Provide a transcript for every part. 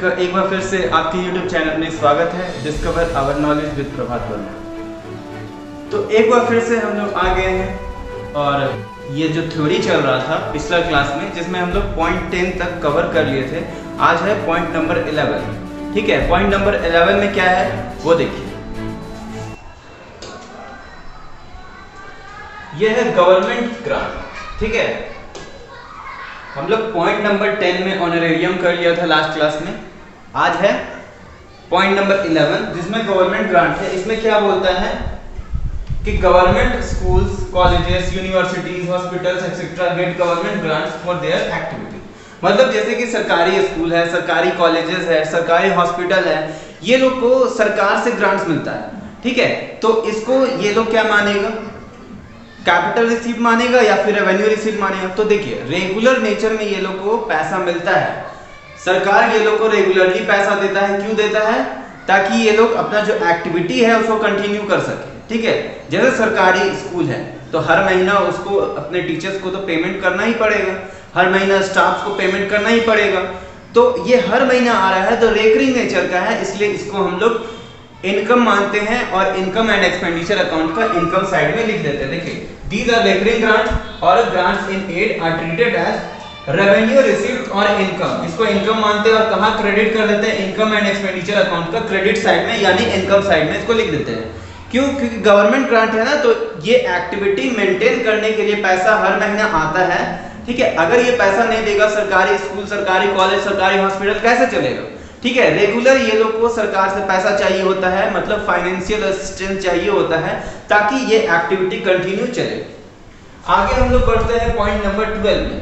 एक बार फिर से आपके YouTube चैनल में स्वागत है, डिस्कवर आवर नॉलेज विद प्रभात वर्मा। तो एक बार फिर से हम लोग आ गए हैं और ये जो थ्योरी चल रहा था पिछला क्लास में, जिसमें हम लोग पॉइंट 10 तक कवर कर लिए थे, आज है पॉइंट नंबर 11। ठीक है, पॉइंट नंबर 11 में क्या है वो देखिए। ये है गवर्नमेंट ग्रांट। ठीक है, हम लोग पॉइंट नंबर 10 में ऑनरेरियम कर लिया था लास्ट क्लास में। आज है पॉइंट नंबर 11 जिसमें गवर्नमेंट ग्रांट है। इसमें क्या बोलता है कि government schools, colleges, universities, hospitals etcetera gate government grants for their activity. मतलब जैसे कि सरकारी स्कूल है, सरकारी कॉलेजेस है, सरकारी हॉस्पिटल है, ये लोग को सरकार से ग्रांट्स मिलता है। ठीक है, तो इसको ये लोग क्या मानेगा, कैपिटल रिसीट मानेगा या फिर रेवेन्यू रिसीट मानेगा। तो देखिए, रेगुलर नेचर में ये लोग को पैसा मिलता है। सरकार ये लोग को रेगुलरली पैसा देता है। क्यों देता है? ताकि ये लोग अपना जो एक्टिविटी है उसको कंटिन्यू कर सके। ठीक है, जैसे सरकारी स्कूल है तो हर महीना उसको अपने टीचर्स को तो पेमेंट करना ही पड़ेगा, हर महीना स्टाफ को पेमेंट करना ही पड़ेगा। तो ये हर महीना आ रहा है तो रेकरिंग नेचर का है, इसलिए इसको हम लोग इनकम मानते हैं और इनकम एंड एक्सपेंडिचर अकाउंट का इनकम साइड में लिख देते हैं। देखिए, these are recurring grants or grants in aid are treated as revenue receipt और इनकम। इसको इनकम मानते हैं और कहाँ क्रेडिट कर देते हैं? इनकम एंड एक्सपेंडिचर अकाउंट का क्रेडिट साइड में, यानी इनकम साइड में इसको लिख देते हैं। क्यों? क्योंकि गवर्नमेंट ग्रांट है ना, तो ये एक्टिविटी मेंटेन करने के लिए पैसा हर महीना आता है। ठीक है, अगर ये पैसा नहीं देगा सरकारी स्कूल, सरकारी कॉलेज, सरकारी हॉस्पिटल कैसे चलेगा? ठीक है, रेगुलर ये लोग को सरकार से पैसा चाहिए होता है, मतलब फाइनेंशियल असिस्टेंस चाहिए होता है ताकि ये एक्टिविटी कंटिन्यू चले। आगे हम लोग बढ़ते हैं पॉइंट नंबर 12 में।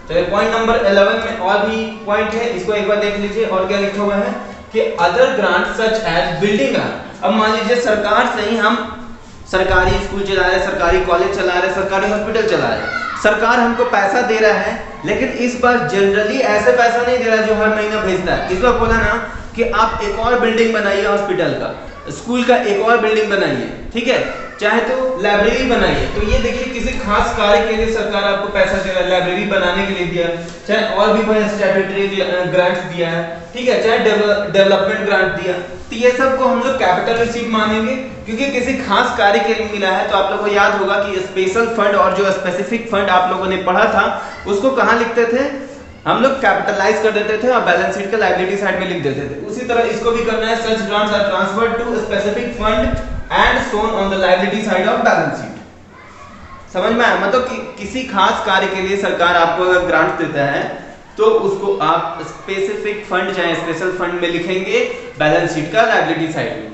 तो पॉइंट नंबर 11 में और भी पॉइंट है, इसको एक बार देख लीजिए। और क्या लिखा हुआ है कि other grant such as building grant. अब मान लीजिए सरकार से ही हम सरकारी स्कूल चला रहे, सरकारी कॉलेज चला रहे, सरकारी हॉस्पिटल चला रहे, सरकार हमको पैसा दे रहा है, लेकिन इस बार जनरली ऐसे पैसा नहीं दे रहा जो हर महीना भेजता है। इस बार बोला ना कि आप एक और बिल्डिंग बनाइए, हॉस्पिटल का, स्कूल का एक और बिल्डिंग बनाइए, ठीक है, चाहे तो लाइब्रेरी बनाइए। तो ये देखिए, किसी खास कार्य के लिए सरकार आपको पैसा दे रहा है, लाइब्रेरी बनाने के लिए दिया, चाहे और भी कोई स्टैट्यूटरी ग्रांट्स दिया है, ठीक है, चाहे डेवलपमेंट ग्रांट दिया। तो ये सब को हम लोग कैपिटल रिसीट मानेंगे क्योंकि किसी खास कार्य के लिए मिला है। तो आप लोगों को याद होगा कि स्पेशल फंड और जो स्पेसिफिक फंड आप लोगों ने पढ़ा था उसको कहाँ लिखते थे? हम लोग कैपिटलाइज कर देते थे और बैलेंस शीट के लायबिलिटी साइड में लिख देते थे। उसी तरह इसको भी करना है। Such grants are transferred to specific fund and shown on the liability side of balance sheet. समझ में आया? मतलब कि किसी खास कार्य के लिए सरकार आपको अगर ग्रांट देता है तो उसको आप स्पेसिफिक फंड चाहे स्पेशल फंड में लिखेंगे, बैलेंस शीट का लायबिलिटी साइड में।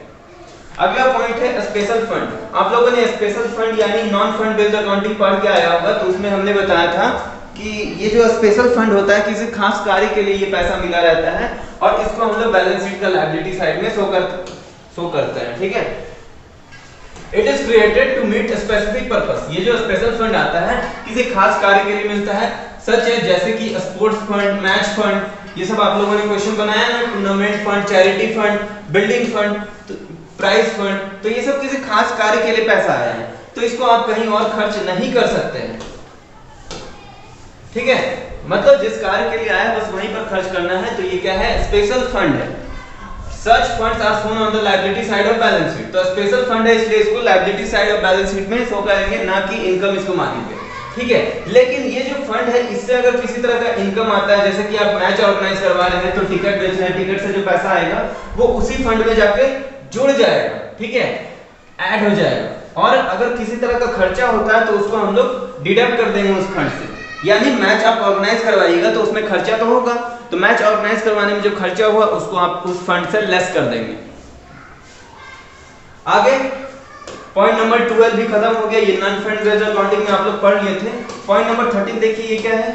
अगला पॉइंट है स्पेशल फंड। आप लोगों ने स्पेशल फंड यानी नॉन फंड बेस्ड अकाउंटिंग पढ़ के आया होगा, तो उसमें हमने बताया था कि ये जो स्पेशल फंड होता है किसी खास कार्य के लिए ये पैसा मिला रहता है और इसको हम लोग बैलेंस शीट का लायबिलिटी साइड में शो करते हैं। ठीक है, it is created to meet specific purpose. ये जो स्पेशल फंड आता है किसी खास कार्य के लिए मिलता है, सच है जैसे कि स्पोर्ट्स फंड, मैच फंड, ये सब आप लोगों ने क्वेश्चन बनाया ना, tournament fund, charity fund, building fund, prize fund. तो ये सब किसी खास कार्य के लिए पैसा आया है, तो इसको आप कहीं और खर्च नहीं कर सकते हैं। ठीक है, मतलब जिस कार्य के लिए आया बस वहीं पर खर्च करना है। तो ये क्या है? स्पेशल फंड है। Such funds are shown on the liability side of balance sheet. तो स्पेशल फंड है इसलिए इसको liability side of balance sheet में शो करेंगे, ना कि इनकम इसको मानेंगे। ठीक है, लेकिन ये जो फंड है इससे अगर किसी तरह का इनकम आता है, जैसे कि आप मैच ऑर्गेनाइज करवा रहे हैं तो टिकट बेच रहे हैं, टिकट से जो पैसा आएगा वो उसी फंड में जाके जुड़ जाएगा। ठीक है, ऐड हो जाएगा। और अगर किसी तरह का खर्चा होता है तो उसको हम लोग डिडक्ट कर देंगे उस फंड से। यानी मैच आप ऑर्गेनाइज करवाइएगा तो उसमें खर्चा तो होगा, तो मैच ऑर्गेनाइज करवाने में जो खर्चा हुआ उसको आप उस फंड से लेस कर देंगे। आगे पॉइंट नंबर 12 भी खत्म हो गया। ये नॉन फंड बेस्ड अकाउंटिंग में आप लोग पढ़ लिए थे। पॉइंट नंबर 13 देखिए, ये क्या है?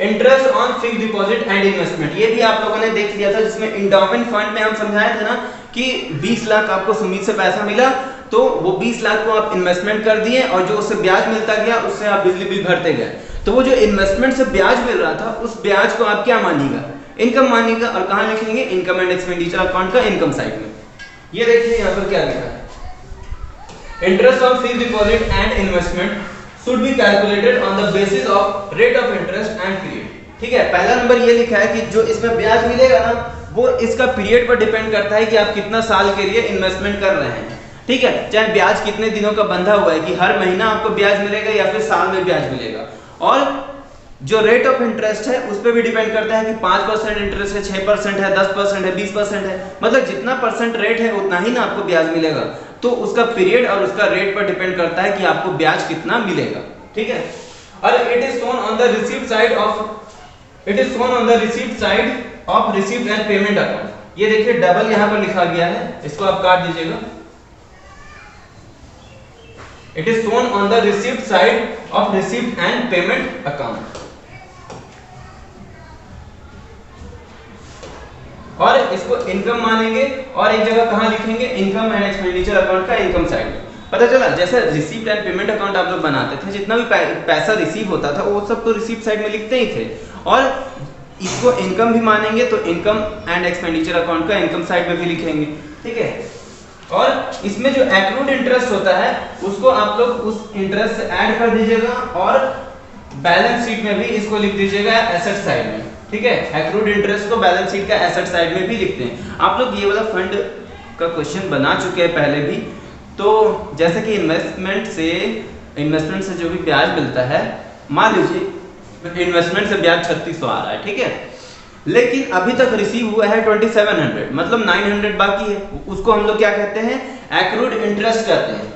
Interest on fixed deposit and investment. ये भी आप लोगों ने देख लिया था, जिसमें एंडाउमेंट फंड में हम समझाया था ना कि 20 लाख आपको सुमित से पैसा मिला, तो वो 20 लाख को आप इन्वेस्टमेंट कर दिए और जो उससे ब्याज मिलता गया उससे आप बिजली बिल भरते गए। तो वो जो इन्वेस्टमेंट से ब्याज मिल रहा था उस ब्याज को आप क्या मानिएगा? इनकम मानिएगा। और कहाँ लिखेंगे? इनकम एंड एक्सपेंडिचर अकाउंट का इनकम साइड में। ये देखिए यहाँ पर क्या लिखा है, interest on fixed deposit and investment should be calculated on the basis of rate of interest and period। ठीक है, पहला नंबर ये लिखा है कि जो इसमें ब्याज मिलेगा ना वो इसका पीरियड पर डिपेंड करता है कि आप कितना साल के लिए इन्वेस्टमेंट कर रहे हैं। ठीक है, चाहे ब्याज कितने दिनों का बंधा हुआ है कि हर महीना आपको ब्याज मिलेगा या फिर साल में ब्याज मिलेगा। और जो रेट ऑफ इंटरेस्ट है उस पर भी डिपेंड करता है कि 5% इंटरेस्ट है, 6% है, 10% है, 20% है, मतलब जितना परसेंट रेट है उतना ही ना आपको ब्याज मिलेगा। तो उसका पीरियड और उसका रेट पर डिपेंड करता है कि आपको ब्याज कितना मिलेगा। ठीक है, और it is shown on the received side of received and payment account. ये देखिए डबल यहां पर लिखा गया है, इसको आप काट दीजिएगा। It is shown on the received side of received and payment account. और इसको इनकम मानेंगे और एक जगह कहां लिखेंगे, इनकम एंड एक्सपेंडिचर अकाउंट का इनकम साइड। पता चला, जैसे रिसीव्ड एंड पेमेंट अकाउंट आप लोग बनाते थे, जितना भी पैसा रिसीव होता था वो सब तो रिसीव्ड साइड में लिखते ही थे, और इसको इनकम भी मानेंगे तो इनकम एंड एक्सपेंडिचर अकाउंट का इनकम साइड में भी लिखेंगे। ठीक है, और इसमें जो एक्रूड इंटरेस्ट होता है उसको आप लोग उस इंटरेस्ट से ऐड कर दीजिएगा और बैलेंस शीट में भी इसको लिख दीजिएगा एसेट साइड में। ठीक है, एक्रूड इंटरेस्ट को बैलेंस शीट का एसेट साइड में भी लिखते हैं। आप लोग ये वाला फंड का क्वेश्चन बना चुके हैं पहले भी। तो जैसे कि इन्वेस्टमेंट से जो भी ब्याज मिलता है, मान लीजिए इन्वेस्टमेंट से ब्याज 3600 आ रहा है, ठीक है, लेकिन अभी तक रिसीव हुआ है 2700, मतलब 900 बाकी है। उसको हम लोग क्या कहते हैं, एक्रूड इंटरेस्ट कहते हैं।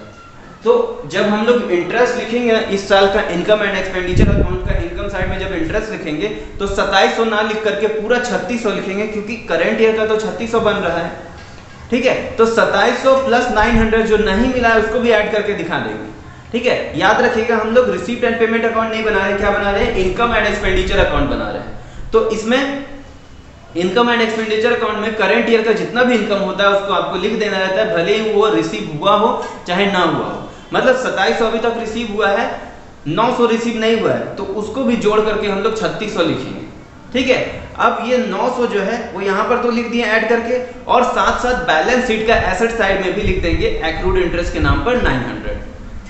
तो जब हम लोग इंटरेस्ट लिखेंगे इस साल का इनकम एंड एक्सपेंडिचर अकाउंट का इनकम साइड में जब इंटरेस्ट लिखेंगे तो 2700 ना लिख करके पूरा 3600 लिखेंगे, क्योंकि करंट ईयर का तो 3600 बन रहा है। ठीक है, तो 2700 प्लस 900 जो नहीं मिला है उसको भी ऐड करके दिखा देंगे। ठीक है, याद रखिएगा हम लोग रिसीप्ट एंड पेमेंट अकाउंट नहीं बना रहे, क्या बना रहे हैं, इनकम एंड एक्सपेंडिचर अकाउंट बना रहे हैं। तो इसमें इनकम एंड एक्सपेंडिचर अकाउंट में करंट ईयर का जितना भी इनकम होता है उसको आपको लिख देना रहता है, भले ही वो रिसीव हुआ हो चाहे ना हुआ हो। मतलब 2700 अभी तक रिसीव हुआ है, 900 रिसीव नहीं हुआ है, तो उसको भी जोड़ करके हम लोग 3600 लिखेंगे। ठीक है, अब ये 900 जो है वो यहाँ पर तो लिख दिए ऐड करके, और साथ साथ बैलेंस शीट का एसेट साइड में भी लिख देंगे एक्रूड इंटरेस्ट के नाम पर 900।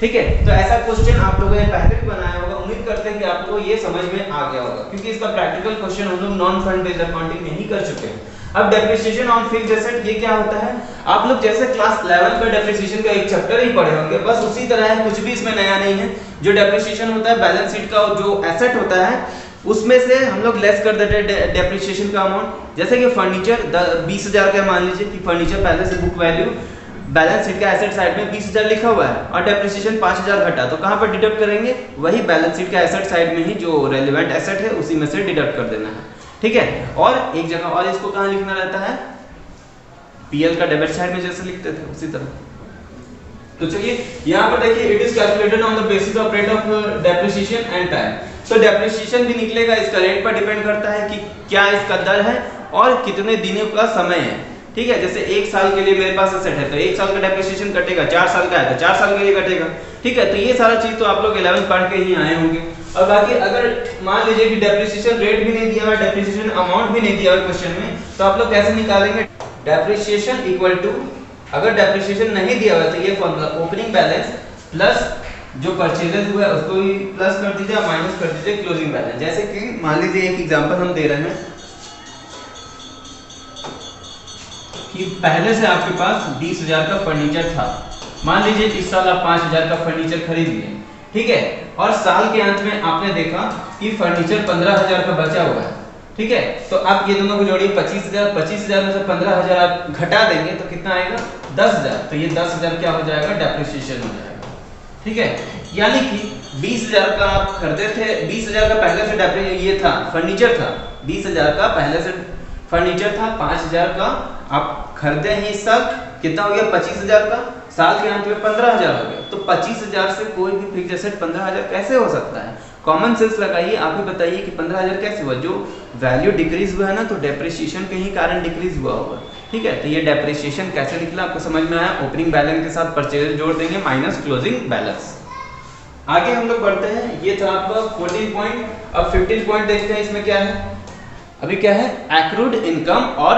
ठीक है, तो ऐसा क्वेश्चन आप लोगों ने पहले भी बनाया होगा, उम्मीद करते हैं कि आपको ये समझ में आ गया होगा, क्योंकि इसका प्रैक्टिकल क्वेश्चन हम लोग नॉन फंड बेस्ड अकाउंटिंग में ही कर चुके हैं। अब डेप्रिसिएशन ऑन फिक्स्ड एसेट ये क्या होता है, आप लोग जैसे क्लास 11 का डेप्रिसिएशन का एक चैप्टर ही पढ़े होंगे, बस उसी तरह है, कुछ भी इसमें नया नहीं है। जो डेप्रिसिएशन होता है बैलेंस शीट का जो एसेट होता है उसमें से हम लोग लेस कर देते हैं डेप्रिसिएशन का अमाउंट। जैसे कि फर्नीचर 20,000 का, मान लीजिए कि फर्नीचर पहले से बुक वैल्यू बैलेंस शीट का एसेट साइड में 20,000 लिखा हुआ है और डेप्रिसिएशन 5,000 घटा, तो कहां पर डिडक्ट करेंगे, वही बैलेंस शीट का एसेट साइड में ही जो रेलेवेंट एसेट है उसी में से डिडक्ट कर देना है। ठीक है, और एक जगह और इसको कहां लिखना रहता है, पीएल का डेबिट साइड में जैसे लिखते थे उसी तरह। तो चलिए यहाँ पर देखिए, it is calculated on the basis of rate of depreciation and time. तो डेप्रिसिएशन भी निकलेगा, इसका रेट पर डिपेंड करता है कि क्या इसका दर है और कितने दिनों का समय है। ठीक है, जैसे 1 साल के लिए मेरे पास एसेट है तो 1 साल का डेप्रिसिएशन कटेगा, 4 साल का है तो 4 साल के लिए कटेगा। ठीक है, तो ये सारा चीज तो आप लोग 11 पढ़ के ही आए होंगे। और बाकी अगर मान लीजिए कि डेप्रिसिएशन रेट भी नहीं दिया हुआ, डेप्रिसिएशन अमाउंट भी नहीं दिया हुआ क्वेश्चन में, तो आप लोग कैसे निकालेंगे, डेप्रिसिएशन इक्वल टू, अगर डेप्रिसिएशन नहीं दिया हुआ तो ये फॉर्मूला ओपनिंग बैलेंस प्लस जो परचेजेस हुआ है उसको भी प्लस कर दीजिए और माइनस कर दीजिए क्लोजिंग बैलेंस। जैसे कि मान लीजिए एक एग्जांपल हम दे रहे हैं कि पहले से आपके पास 20,000 का फर्नीचर था, मान लीजिए इस साल आप 5,000 का फर्नीचर खरीद लिए। ठीक है, और साल के अंत में आपने देखा कि फर्नीचर 15,000 का बचा हुआ है। ठीक है, तो आप ये दोनों को जोड़िए, 25,000 में से 15,000 आप घटा देंगे तो कितना आएगा, 10,000। तो ये 10,000 क्या हो जाएगा, डेप्रिसिएशन हो जाएगा। ठीक है, यानी कि 20,000 का आप खरीदे थे, 20,000 का पहले से ये था फर्नीचर था, 20,000 का पहले से फर्नीचर था, 5,000 का आप खरीदे हैं इस साल, कितना हो गया, 25,000 का, साल के अंत में 15,000 हो गया। तो 25,000 से कोई भी फिक्स्ड एसेट 15,000 कैसे हो सकता है, कॉमन सेंस लगाइए, आप ही बताइए कि 15,000 कैसे हुआ, जो वैल्यू डिक्रीज हुआ है ना, तो डेप्रिसिएशन के ही कारण डिक्रीज हुआ होगा। ठीक है, तो ये डेप्रिसिएशन कैसे निकला आपको समझ में आया, ओपनिंग बैलेंस के साथ परचेज जोड़ देंगे माइनस क्लोजिंग बैलेंस। आगे हम लोग बढ़ते हैं, ये था आपका 14 पॉइंट। अब 15 पॉइंट देखते हैं, इसमें क्या है, अभी क्या है, एक्रूड इनकम और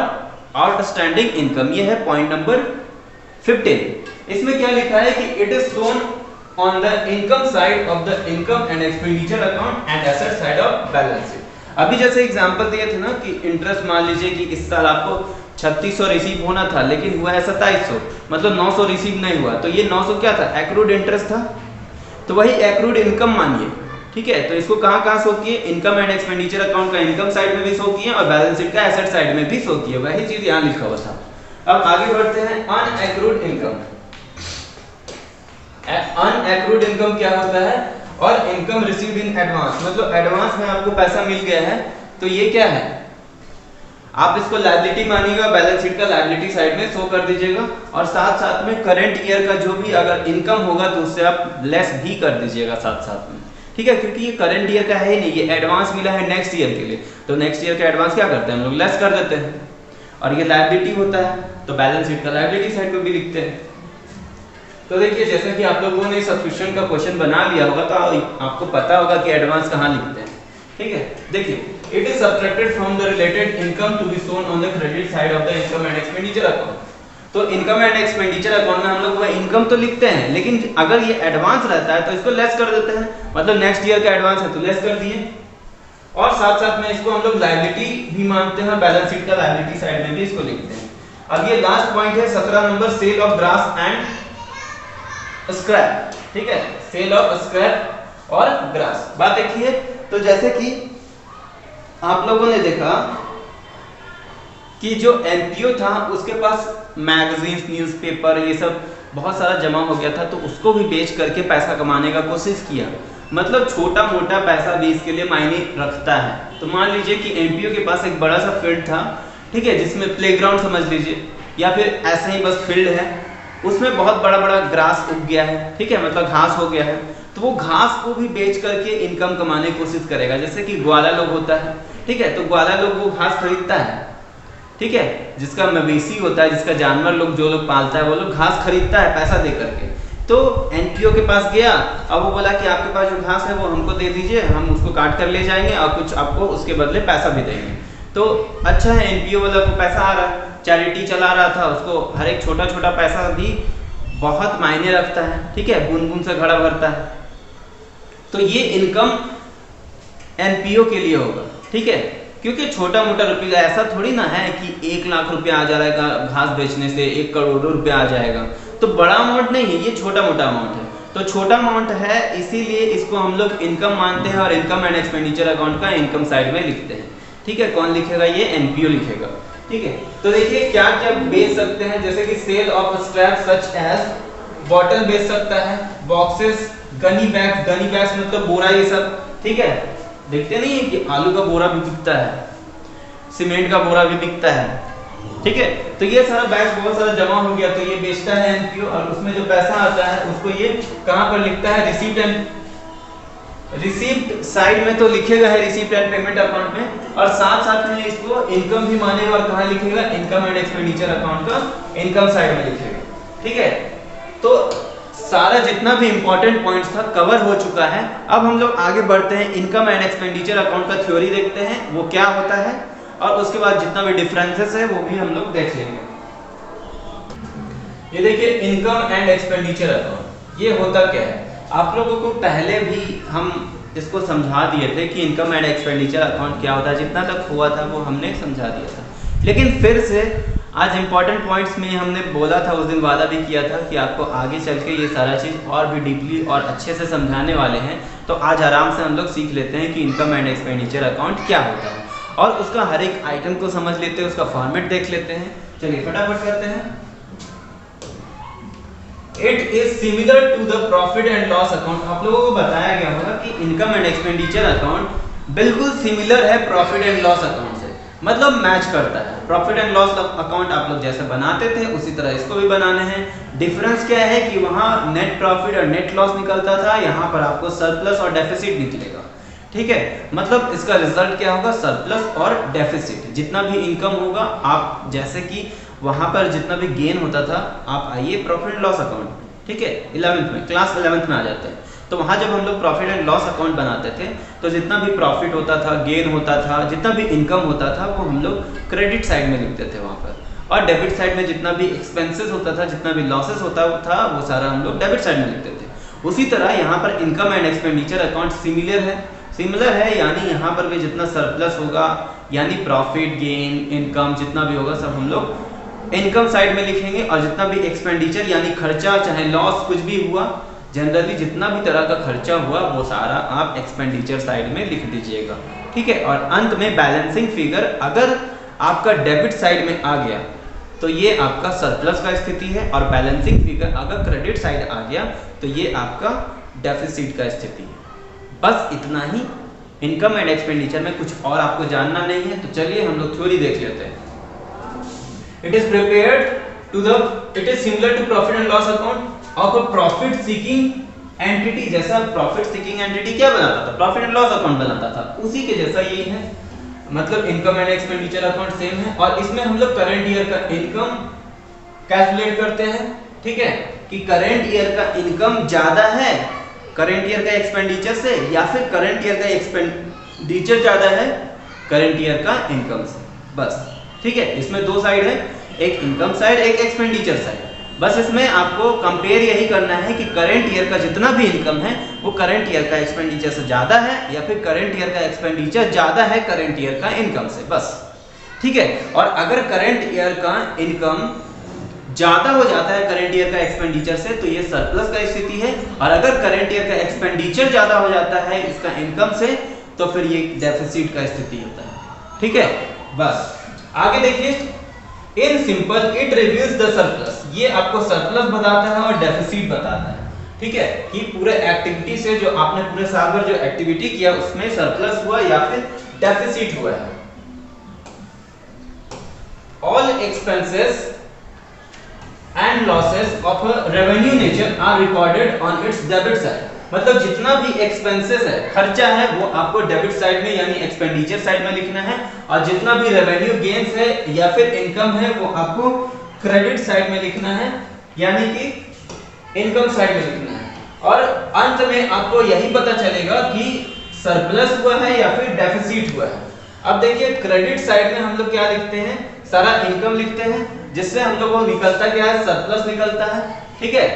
आउटस्टैंडिंग इनकम, ये है पॉइंट नंबर 15। इसमें क्या लिखा है कि it is shown on the income side of the income and expenditure account and asset side of balance sheet. अभी जैसे एग्जांपल दिए थे ना कि इंटरेस्ट मान लीजिए कि इस साल आपको 3600 रिसीव होना था लेकिन हुआ है 2700, मतलब 900 रिसीव नहीं हुआ, तो ये 900 क्या था, एक्रूड इंटरेस्ट था। तो वही एक्रूड इनकम मानिए, ठीक है। तो इसको कहाँ शो किए, इनकम एंड एक्सपेंडिचर अकाउंट का इनकम साइड में भी शो किए और बैलेंस शीट का एसेट साइड में भी शो किए, वही चीज यहाँ लिखा हुआ था। अब आगे बढ़ते हैं, अनएक्रूड इनकम। अनएक्रूड इनकम क्या होता है, और इनकम रिसीव्ड इन एडवांस, मतलब एडवांस में आपको पैसा मिल गया है, तो ये क्या है, आप इसको लायबिलिटी मानिएगा, बैलेंस शीट का लायबिलिटी साइड में शो कर दीजिएगा, और साथ साथ में करंट ईयर का जो भी अगर इनकम होगा तो उससे आप लेस भी कर दीजिएगा साथ साथ में, ठीक है। क्योंकि ये करंट ईयर का है ही नहीं, ये एडवांस मिला है नेक्स्ट ईयर के लिए, तो नेक्स्ट ईयर का एडवांस क्या करते हैं हम लोग, लेस कर देते हैं। और ये लायबिलिटी होता है तो बैलेंस शीट का लायबिलिटी साइड में भी लिखते हैं। तो देखिए जैसे कि आप लोगों ने सब्स्टिट्यूशन का क्वेश्चन बना लिया होगा तो आपको पता होगा कि एडवांस कहाँ लिखते हैं, ठीक है। देखिए, it is subtracted from the related income to be shown on the credit side of the income and expenditure account. तो इनकम एंड एक्सपेंडिचर अकाउंट में हम लोग वह इनकम तो लिखते हैं, लेकिन अगर ये एडवांस रहता है तो इसको लेस कर देते हैं, मतलब नेक्स्ट ईयर का एडवांस है तो लेस कर दिए, और साथ साथ में इसको हम लोग लायबिलिटी भी मानते हैं, बैलेंस शीट का लायबिलिटी साइड में भी इसको लिखते हैं। अब ये लास्ट पॉइंट है 17 नंबर, sale of grass and scrap, ठीक है, सेल ऑफ स्क्रैप और ग्रास। बात देखिए, तो जैसे कि आप लोगों ने देखा कि जो एनपीओ था उसके पास मैगजीन्स, न्यूज़पेपर, ये सब बहुत सारा जमा हो गया था, तो उसको भी बेच करके पैसा कमाने का कोशिश किया, मतलब छोटा मोटा पैसा भी इसके लिए मायने रखता है। तो मान लीजिए कि एनपीओ के पास एक बड़ा सा फील्ड था, ठीक है, जिसमें प्लेग्राउंड समझ लीजिए, या फिर ऐसे ही बस फील्ड है, उसमें बहुत बड़ा बड़ा ग्रास उग गया है, ठीक है, मतलब घास हो गया है, तो वो घास को भी बेच करके इनकम कमाने की कोशिश करेगा। जैसे कि ग्वाला लोग होता है, ठीक है, तो ग्वाला लोग वो घास खरीदता है, ठीक है, जिसका मवेशी होता है, जिसका जानवर लोग जो लोग पालता है वो लोग घास खरीदता है पैसा दे करके। तो एनपीओ के पास गया, अब वो बोला कि आपके पास जो घास है वो हमको दे दीजिए, हम उसको काट कर ले जाएंगे और कुछ आपको उसके बदले पैसा भी देंगे। तो अच्छा है, एनपीओ वाला को पैसा आ रहा है, चैरिटी चला रहा था, उसको हर एक छोटा छोटा पैसा भी बहुत मायने रखता है, ठीक है, बूंद बूंद से घड़ा भरता है। तो ये इनकम एनपीओ के लिए होगा, ठीक है, क्योंकि छोटा मोटा रुपया ऐसा थोड़ी ना है कि 1 लाख रुपया आ जाएगा घास बेचने से, 1 करोड़ रुपया आ जाएगा, तो बड़ा अमाउंट नहीं है, ये छोटा मोटा अमाउंट है। तो छोटा अमाउंट है, इसीलिए इसको हम लोग इनकम मानते हैं और इनकम एंड एक्सपेंडिचर अकाउंट का इनकम साइड में लिखते हैं, ठीक है। कौन लिखेगा, ये एनपीओ लिखेगा, ठीक है। तो देखिए क्या क्या बेच सकते हैं, जैसे कि sale of scrap such as bottle बेच सकता है, बॉक्सेस, गनी बैग्स मतलब बोरा, ये सब, ठीक है। देखते नहीं है कि आलू का बोरा भी बिकता है, सीमेंट का बोरा भी बिकता है, ठीक है। तो ये सारा बैग बहुत सारा जमा हो गया, तो ये बेचता है एनपीओ, और उसमें जो पैसा आता है उसको ये कहां पर लिखता है, रिसीप्ट साइड में तो लिखेगा है रिसीप्ट एंड पेमेंट अकाउंट में, और साथ साथ में इसको इनकम भी मानेगा और कहां लिखेगा, इनकम एंड एक्सपेंडिचर अकाउंट का इनकम साइड में लिखेगा, ठीक है। तो सारा जितना भी इंपॉर्टेंट पॉइंट्स था कवर हो चुका है। अब हम लोग आगे बढ़ते हैं, इनकम एंड एक्सपेंडिचर अकाउंट का थ्योरी देखते हैं वो क्या होता है, और उसके बाद जितना भी डिफरेंसेस है वो भी हम लोग देख लेंगे। ये देखिए इनकम एंड एक्सपेंडिचर अकाउंट, ये होता क्या है, आप लोगों को पहले भी हम इसको समझा दिए थे कि इनकम एंड एक्सपेंडिचर अकाउंट क्या होता है, जितना तक हुआ था वो हमने समझा दिया था, लेकिन फिर से आज इंपॉर्टेंट पॉइंट्स में हमने बोला था, उस दिन वादा भी किया था कि आपको आगे चल के ये सारा चीज़ और भी डीपली और अच्छे से समझाने वाले हैं। तो आज आराम से हम लोग सीख लेते हैं कि इनकम एंड एक्सपेंडिचर अकाउंट क्या होता है, और उसका हर एक आइटम को समझ लेते हैं, उसका फॉर्मेट देख लेते हैं। चलिए फटाफट करते हैं। It is similar to the profit and loss account. आप लोगों को बताया गया होगा कि इनकम एंड एक्सपेंडिचर अकाउंट बिल्कुल सिमिलर है प्रॉफिट एंड लॉस अकाउंट से, मतलब मैच करता है। प्रॉफिट एंड लॉस अकाउंट आप लोग जैसे बनाते थे उसी तरह इसको भी बनाने हैं। डिफरेंस क्या है कि वहां नेट प्रॉफिट और नेट लॉस निकलता था, यहाँ पर आपको सरप्लस और डेफिसिट निकलेगा, ठीक है। मतलब इसका रिजल्ट क्या होगा, सरप्लस और डेफिसिट। जितना भी इनकम होगा, आप जैसे कि वहां पर जितना भी गेन होता था, आप आइए प्रॉफिट एंड लॉस अकाउंट, ठीक है, 11th में, क्लास 11th में आ जाते हैं। तो वहाँ जब हम लोग प्रॉफिट एंड लॉस अकाउंट बनाते थे तो जितना भी प्रॉफिट होता था, गेन होता था, जितना भी इनकम होता था वो हम लोग क्रेडिट साइड में लिखते थे वहाँ पर, और डेबिट साइड में जितना भी एक्सपेंसेस होता था, जितना भी लॉसेस होता था, वो सारा हम लोग डेबिट साइड में लिखते थे। उसी तरह यहाँ पर income and expenditure account similar है, यानी यहाँ पर भी जितना सरप्लस होगा यानी प्रॉफिट गेन इनकम जितना भी होगा सब हम लोग इनकम साइड में लिखेंगे, और जितना भी एक्सपेंडिचर यानी खर्चा चाहे लॉस कुछ भी हुआ, जनरली जितना भी तरह का खर्चा हुआ वो सारा आप एक्सपेंडिचर साइड में लिख दीजिएगा, ठीक है। और अंत में बैलेंसिंग फिगर अगर आपका डेबिट साइड में आ गया तो ये आपका सरप्लस का स्थिति है, और बैलेंसिंग फिगर अगर क्रेडिट साइड आ गया तो ये आपका डेफिसिट का स्थिति है। बस इतना ही, इनकम एंड एक्सपेंडिचर में कुछ और आपको जानना नहीं है। तो चलिए हम लोग थ्योरी देख लेते हैं। It is similar to profit and loss account of a profit seeking entity. जैसा प्रॉफिट सीकिंग एंटिटी क्या बनाता था, प्रॉफिट एंड लॉस अकाउंट बनाता था, उसी के जैसा ये है। मतलब income and expenditure account same है, और इसमें हम लोग करंट ईयर का इनकम कैलकुलेट करते हैं, ठीक है, कि करंट ईयर का इनकम ज्यादा है करंट ईयर का एक्सपेंडिचर से, या फिर करंट ईयर का एक्सपेंडिचर ज्यादा है करंट ईयर का इनकम से। बस, ठीक है। इसमें दो साइड है, एक इनकम साइड एक एक्सपेंडिचर साइड। बस इसमें आपको कंपेयर यही करना है कि करंट ईयर का जितना भी इनकम है वो करंट ईयर का एक्सपेंडिचर से ज्यादा है, या फिर करंट ईयर का एक्सपेंडिचर ज्यादा है करंट ईयर का इनकम से, बस, ठीक है। और अगर करंट ईयर का इनकम ज्यादा हो जाता है करंट ईयर का एक्सपेंडिचर से तो ये सरप्लस का स्थिति है, और अगर करंट ईयर का एक्सपेंडिचर ज्यादा हो जाता है इसका इनकम से तो फिर ये डेफिसिट का स्थिति होता है, ठीक है। बस आगे देखिए, in simple it reviews the surplus. ये आपको सरप्लस बताता है और डेफिसिट बताता है, ठीक है, कि पूरे एक्टिविटी से जो आपने पूरे साल भर जो एक्टिविटी किया उसमें सरप्लस हुआ या फिर डेफिसिट हुआ है। All expenses and losses of a revenue nature are recorded on its debit side। मतलब जितना भी एक्सपेंसेस है, खर्चा है, वो आपको डेबिट साइड में यानी एक्सपेंडिचर साइड में लिखना है, और जितना भी रेवेन्यू गेन्स है या फिर इनकम है वो आपको क्रेडिट साइड में लिखना है यानी कि इनकम साइड में लिखना है। और अंत में आपको यही पता चलेगा कि सरप्लस हुआ है या फिर डेफिसिट हुआ है। अब देखिए, क्रेडिट साइड में हम लोग क्या लिखते हैं, सारा इनकम लिखते हैं, जिससे हम लोग को निकलता क्या है, सरप्लस निकलता है, ठीक है।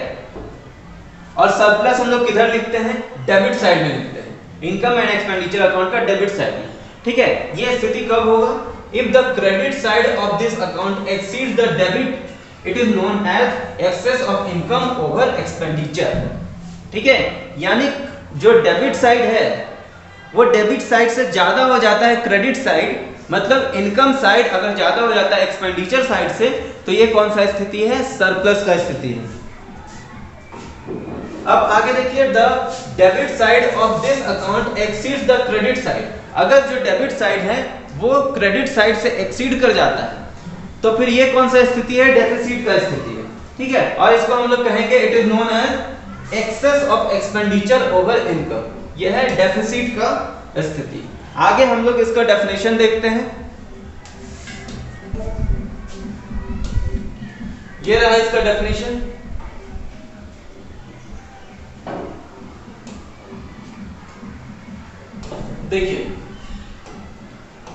और सरप्लस हम लोग किधर लिखते हैं, डेबिट साइड में लिखते हैं, इनकम एंड एक्सपेंडिचर अकाउंट का डेबिट साइड में, ठीक है। ये स्थिति कब होगा, if the credit side of this account exceeds the debit, it is known as excess of income over expenditure, ठीक है। यानी जो डेबिट साइड है वो डेबिट साइड से ज्यादा हो जाता है क्रेडिट साइड, मतलब इनकम साइड अगर ज्यादा हो जाता है एक्सपेंडिचर साइड से तो ये कौन सा स्थिति है, सरप्लस का स्थिति है। अब आगे देखिए, the debit side of this account exceeds the credit side. अगर जो डेबिट साइड है वो क्रेडिट साइड से एक्सीड कर जाता है तो फिर ये कौन सा स्थिति है, डेफिसिट का स्थिति है, ठीक है। और इसको हम लोग कहेंगे it is known as excess of expenditure over income. यह है डेफिसिट का स्थिति। आगे हम लोग इसका डेफिनेशन देखते हैं। ये रहा इसका डेफिनेशन। देखिए,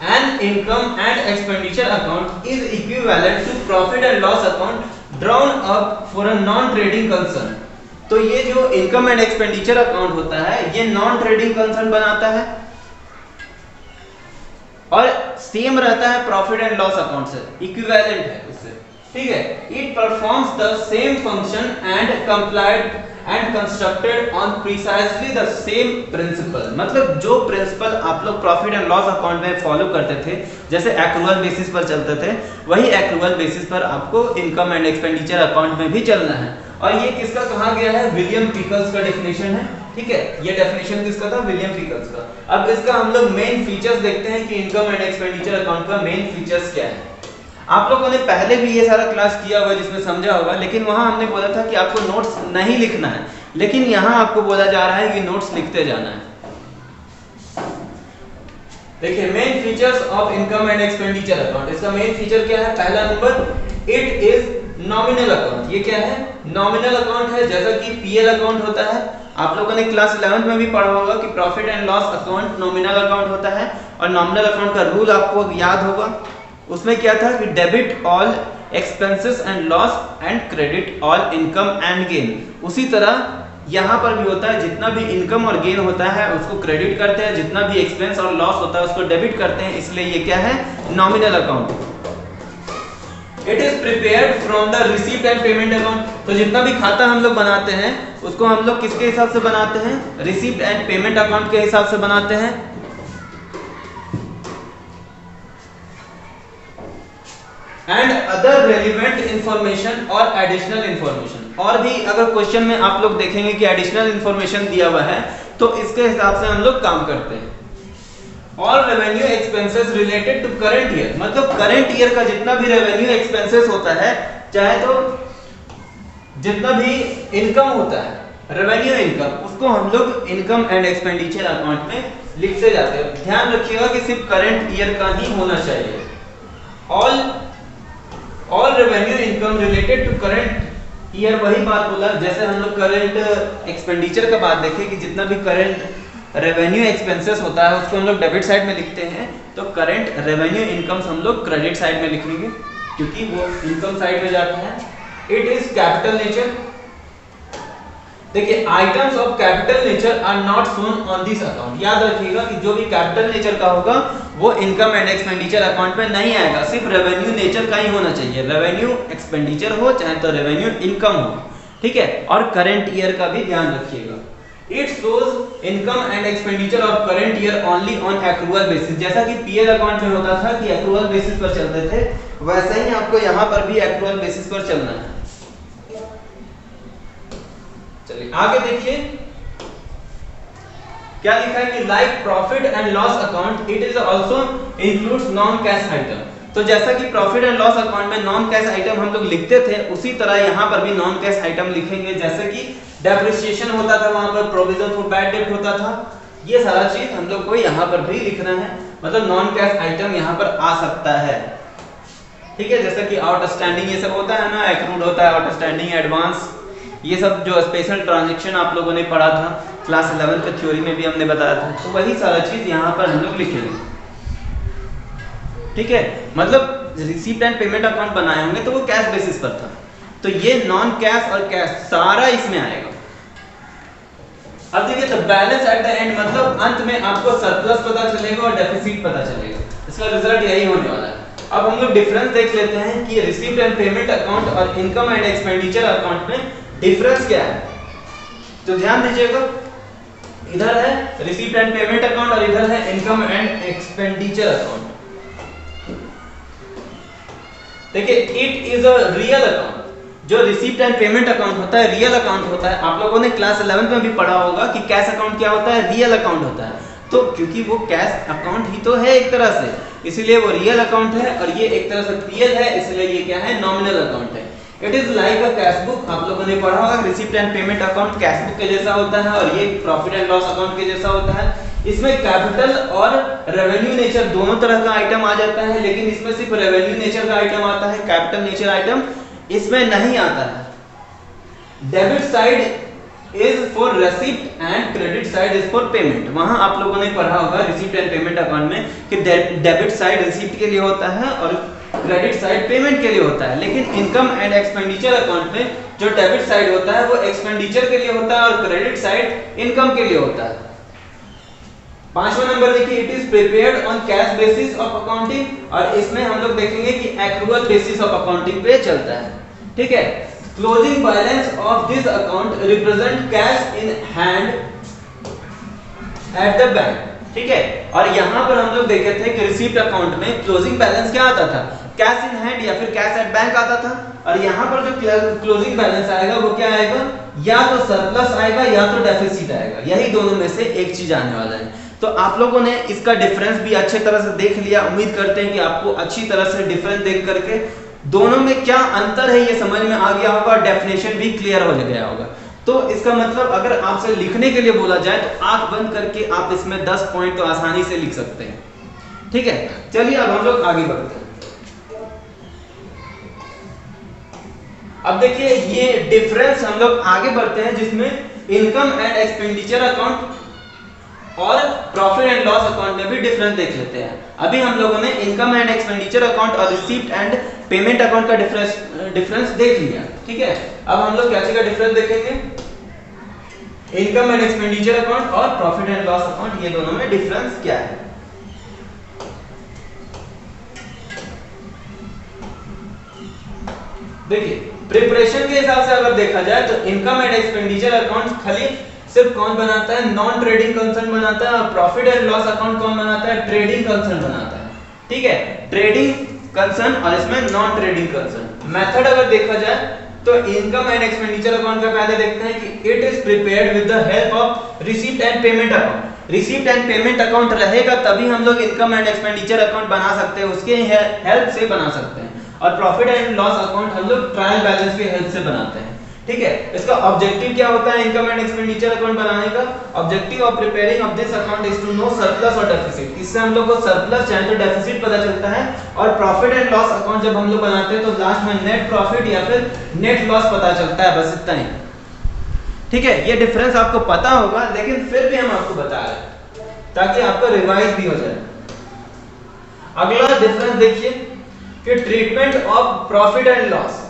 an income and expenditure account is equivalent to profit and loss account drawn up for a non trading concern. तो ये जो इनकम एंड एक्सपेंडिचर अकाउंट होता है ये नॉन ट्रेडिंग कंसर्न बनाता है और सेम रहता है प्रॉफिट एंड लॉस अकाउंट से, इक्विवेलेंट है उससे, ठीक है। It performs the same function and complied and constructed on precisely the same principle. मतलब जो प्रिंसिपल आप लोग प्रॉफिट एंड लॉस अकाउंट में फॉलो करते थे, जैसे एक्रूअल बेसिस पर चलते थे, वही एक्रूअल बेसिस पर आपको इनकम एंड एक्सपेंडिचर अकाउंट में भी चलना है। और ये किसका कहा गया है, विलियम पिकल्स का डेफिनेशन है, ठीक है। ये डेफिनेशन किसका था, विलियम पिकल्स का। अब इसका हम लोग मेन फीचर्स देखते हैं कि इनकम एंड एक्सपेंडिचर अकाउंट का मेन फीचर्स क्या है। आप लोगों ने पहले भी ये सारा क्लास किया हुआ जिसमें समझा होगा, लेकिन वहां हमने बोला था कि आपको नोट्स नहीं लिखना है, लेकिन यहाँ आपको बोला जा रहा है कि नोट्स लिखते जाना है। देखिए, main features of income and expenditure account. इसका मेन फीचर क्या है, पहला number, it is nominal account. ये क्या है, नॉमिनल अकाउंट है, जैसा कि पीएल अकाउंट होता है। आप लोगों ने क्लास 11th में भी पढ़ा होगा कि profit and loss account nominal account होता है, और नॉमिनल अकाउंट का रूल आपको याद होगा। उसमें क्या था कि debit all expenses and loss and credit all income and gain. उसी तरह यहाँ पर भी होता है, जितना भी इनकम और गेन होता है उसको क्रेडिट करते हैं, जितना भी एक्सपेंस और लॉस होता है उसको डेबिट करते हैं, इसलिए ये क्या है, nominal account. It is prepared from the receipt and payment account. तो जितना भी खाता हम लोग बनाते हैं उसको हम लोग किसके हिसाब से बनाते हैं, रिसीप्ट एंड पेमेंट अकाउंट के हिसाब से बनाते हैं। एंड अदर रेलिवेंट इंफॉर्मेशन और एडिशनल इंफॉर्मेशन। और भी अगर क्वेश्चन में आप लोग देखेंगे कि एडिशनल इंफॉर्मेशन दिया हुआ है तो इसके हिसाब से हम लोग काम करते हैं। All revenue expenses related to current year, मतलब करंट ईयर का जितना भी रेवेन्यू एक्सपेंसेस होता है, चाहे तो जितना भी इनकम होता है, रेवेन्यू इनकम, उसको हम लोग इनकम एंड एक्सपेंडिचर अकाउंट में लिखते जाते हैं। ध्यान रखिएगा कि सिर्फ करंट ईयर का ही होना चाहिए। All revenue income related to current year, वही बात बोला जैसे हम लोग करंट एक्सपेंडिचर का बात देखें कि जितना भी करंट रेवेन्यू एक्सपेंसेस होता है उसको हम लोग डेबिट साइड में लिखते हैं, तो करंट रेवेन्यू इनकम्स हम लोग क्रेडिट साइड में लिखेंगे क्योंकि वो इनकम साइड में जाता है। It is capital nature. देखिए, items of capital nature are not shown on this account. याद रखिएगा कि जो भी कैपिटल नेचर का होगा वो इनकम एंड एक्सपेंडिचर अकाउंट में नहीं आएगा, सिर्फ रेवेन्यू नेचर का ही होना चाहिए। रेवेन्यू एक्सपेंडिचर हो चाहे तो रेवेन्यू इनकम हो, ठीक है। और करंट ईयर का भी ध्यान रखिएगा। It shows income and expenditure of current year only on accrual basis. जैसा कि पीएल अकाउंट में होता था कि एक्रूअल बेसिस पर चलते थे, वैसे ही आपको यहाँ पर भी एक्रूअल बेसिस पर चलना है। चलिए आगे देखिए क्या लिखा है कि like profit and loss account it is also includes non cash item. तो जैसा कि प्रॉफिट एंड लॉस अकाउंट में नॉन कैश आइटम हम लोग लिखते थे, उसी तरह यहाँ पर भी नॉन कैश आइटम लिखेंगे। जैसे कि डेप्रिसिएशन होता था, वहां पर प्रोविजन फॉर बैड डेट होता था, ये सारा चीज हम लोग को यहाँ पर भी लिखना है। मतलब नॉन कैश आइटम यहाँ पर आ सकता है, ठीक है। जैसे कि आउटस्टैंडिंग ये सब होता है ना, एक्रूड होता है, आउटस्टैंडिंग, एडवांस, ये सब जो स्पेशल ट्रांजैक्शन आप लोगों ने पढ़ा था क्लास 11 के थ्योरी में भी हमने बताया था, तो वही सारा चीज यहाँ पर हम लोग लिखेंगे, ठीक है। मतलब रिसीप्ट एंड पेमेंट अकाउंट बनाए होंगे तो वो कैश बेसिस पर था, तो ये नॉन कैश और कैश सारा इसमें आएगा। अब देखिए, तो बैलेंस एट द एंड, मतलब अंत में आपको सरप्लस पता चलेगा और डेफिसिट पता चलेगा, इसका रिजल्ट यही होने वाला है। अब हम लोग डिफरेंस देख लेते हैं कि रिसीप्ट एंड पेमेंट अकाउंट और इनकम एंड एक्सपेंडिचर अकाउंट में डिफरेंस क्या है। तो ध्यान दीजिएगा, इधर है रिसीप्ट एंड पेमेंट अकाउंट और इधर है इनकम एंड एक्सपेंडिचर अकाउंट। देखिए, it is a real account. जो रिसीप्ट एंड पेमेंट अकाउंट होता है रियल अकाउंट होता है। आप लोगों ने क्लास 11 में भी पढ़ा होगा कि कैश अकाउंट क्या होता है, रियल अकाउंट होता है। तो क्योंकि वो कैश अकाउंट ही तो है एक तरह से, इसलिए वो रियल अकाउंट है, और ये एक तरह से पीएल है, इसलिए ये क्या है, नॉमिनल अकाउंट है। It is like a cash book. आप लोगों ने पढ़ा होगा receipt and payment account cash book के जैसा होता है, और ये प्रॉफिट एंड लॉस अकाउंट के जैसा होता है। इसमें कैपिटल और रेवेन्यू नेचर दोनों तरह का आइटम आ जाता है, लेकिन इसमें सिर्फ रेवेन्यू नेचर का आइटम आता है, कैपिटल नेचर आइटम इसमें नहीं आता है। Debit side is for receipt and credit side is for payment. वहां आप लोगों ने पढ़ा होगा रिसीप्ट एंड पेमेंट अकाउंट में कि डेबिट साइड रिसीप्ट के लिए होता है और क्रेडिट साइड पेमेंट के लिए होता है। लेकिन इनकम एंड एक्सपेंडिचर अकाउंट में जो डेबिट साइड होता है वो एक्सपेंडिचर के लिए होता है और क्रेडिट साइड इनकम के लिए होता है। 5वां नंबर देखिए, it is prepared on cash basis of accounting, और इसमें हम लोग देखेंगे कि एक्रूअल बेसिस ऑफ अकाउंटिंग पे चलता है, ठीक है। Closing balance of this account represent cash in hand at the bank, ठीक है। और यहाँ पर हम लोग देखे थे कि रिसीप्ट अकाउंट में क्लोजिंग बैलेंस क्या आता था, कैश इन हैंड या फिर कैश एट बैंक आता था। और यहाँ पर जो क्लोजिंग बैलेंस आएगा वो क्या आएगा, या तो सरप्लस आएगा या तो डेफिसिट आएगा, यही दोनों में से एक चीज आने वाला है। तो आप लोगों ने इसका डिफरेंस भी अच्छे तरह से देख लिया। उम्मीद करते हैं कि आपको अच्छी तरह से डिफरेंस देख करके दोनों में क्या अंतर है ये समझ में आ गया होगा, डेफिनेशन भी क्लियर हो गया होगा। तो इसका मतलब अगर आपसे लिखने के लिए बोला जाए तो आंख बंद करके आप इसमें 10 पॉइंट तो आसानी से लिख सकते हैं, ठीक है। चलिए अब हम लोग आगे बढ़ते हैं। अब देखिए, ये डिफरेंस हम लोग आगे बढ़ते हैं जिसमें इनकम एंड एक्सपेंडिचर अकाउंट और प्रॉफिट एंड लॉस अकाउंट में भी डिफरेंस देख लेते हैं। अभी हम लोगों ने इनकम एंड एक्सपेंडिचर अकाउंट और रिसीप्ट एंड पेमेंट अकाउंट का डिफरेंस देख लिया, ठीक है। अब हम लोग क्या चीज का डिफरेंस देखेंगे, इनकम एंड एक्सपेंडिचर अकाउंट और प्रॉफिट एंड लॉस अकाउंट, ये दोनों में डिफरेंस क्या है। देखिए प्रिपरेशन के हिसाब से अगर देखा जाए तो इनकम एंड एक्सपेंडिचर अकाउंट खाली सिर्फ कौन बनाता है, नॉन ट्रेडिंग कंसर्न बनाता है, और प्रॉफिट एंड लॉस अकाउंट कौन बनाता है, ट्रेडिंग कंसर्न बनाता है। ठीक है, ट्रेडिंग कंसर्न और इसमें नॉन ट्रेडिंग कंसर्न। मेथड अगर देखा जाए तो इनकम एंड एक्सपेंडिचर अकाउंट का पहले देखते हैं कि it is prepared with the help of receipt and payment account. Receipt and payment account रहेगा तभी हम लोग इनकम एंड एक्सपेंडिचर अकाउंट बना सकते हैं, उसके हेल्प से बना सकते हैं। और प्रॉफिट एंड लॉस अकाउंट हम लोग ट्रायल बैलेंस की हेल्प से बनाते हैं। ठीक है, इसका ऑब्जेक्टिव क्या होता है इनकम एंड एक्सपेंडिचर अकाउंट बनाने का? Objective of preparing of this account is to know surplus और डेफिसिट। इससे हम लोग को सरप्लस चाहे तो डेफिसिट पता चलता है। और प्रॉफिट एंड लॉस अकाउंट जब हम लोग बनाते हैं तो लास्ट में नेट प्रॉफिट या फिर नेट लॉस पता चलता है, बस इतना ही। ठीक है, ये डिफरेंस आपको पता होगा, लेकिन फिर भी हम आपको बता रहे हैं ताकि आपको रिवाइज भी हो जाए। अगला डिफरेंस देखिए कि treatment of profit and loss.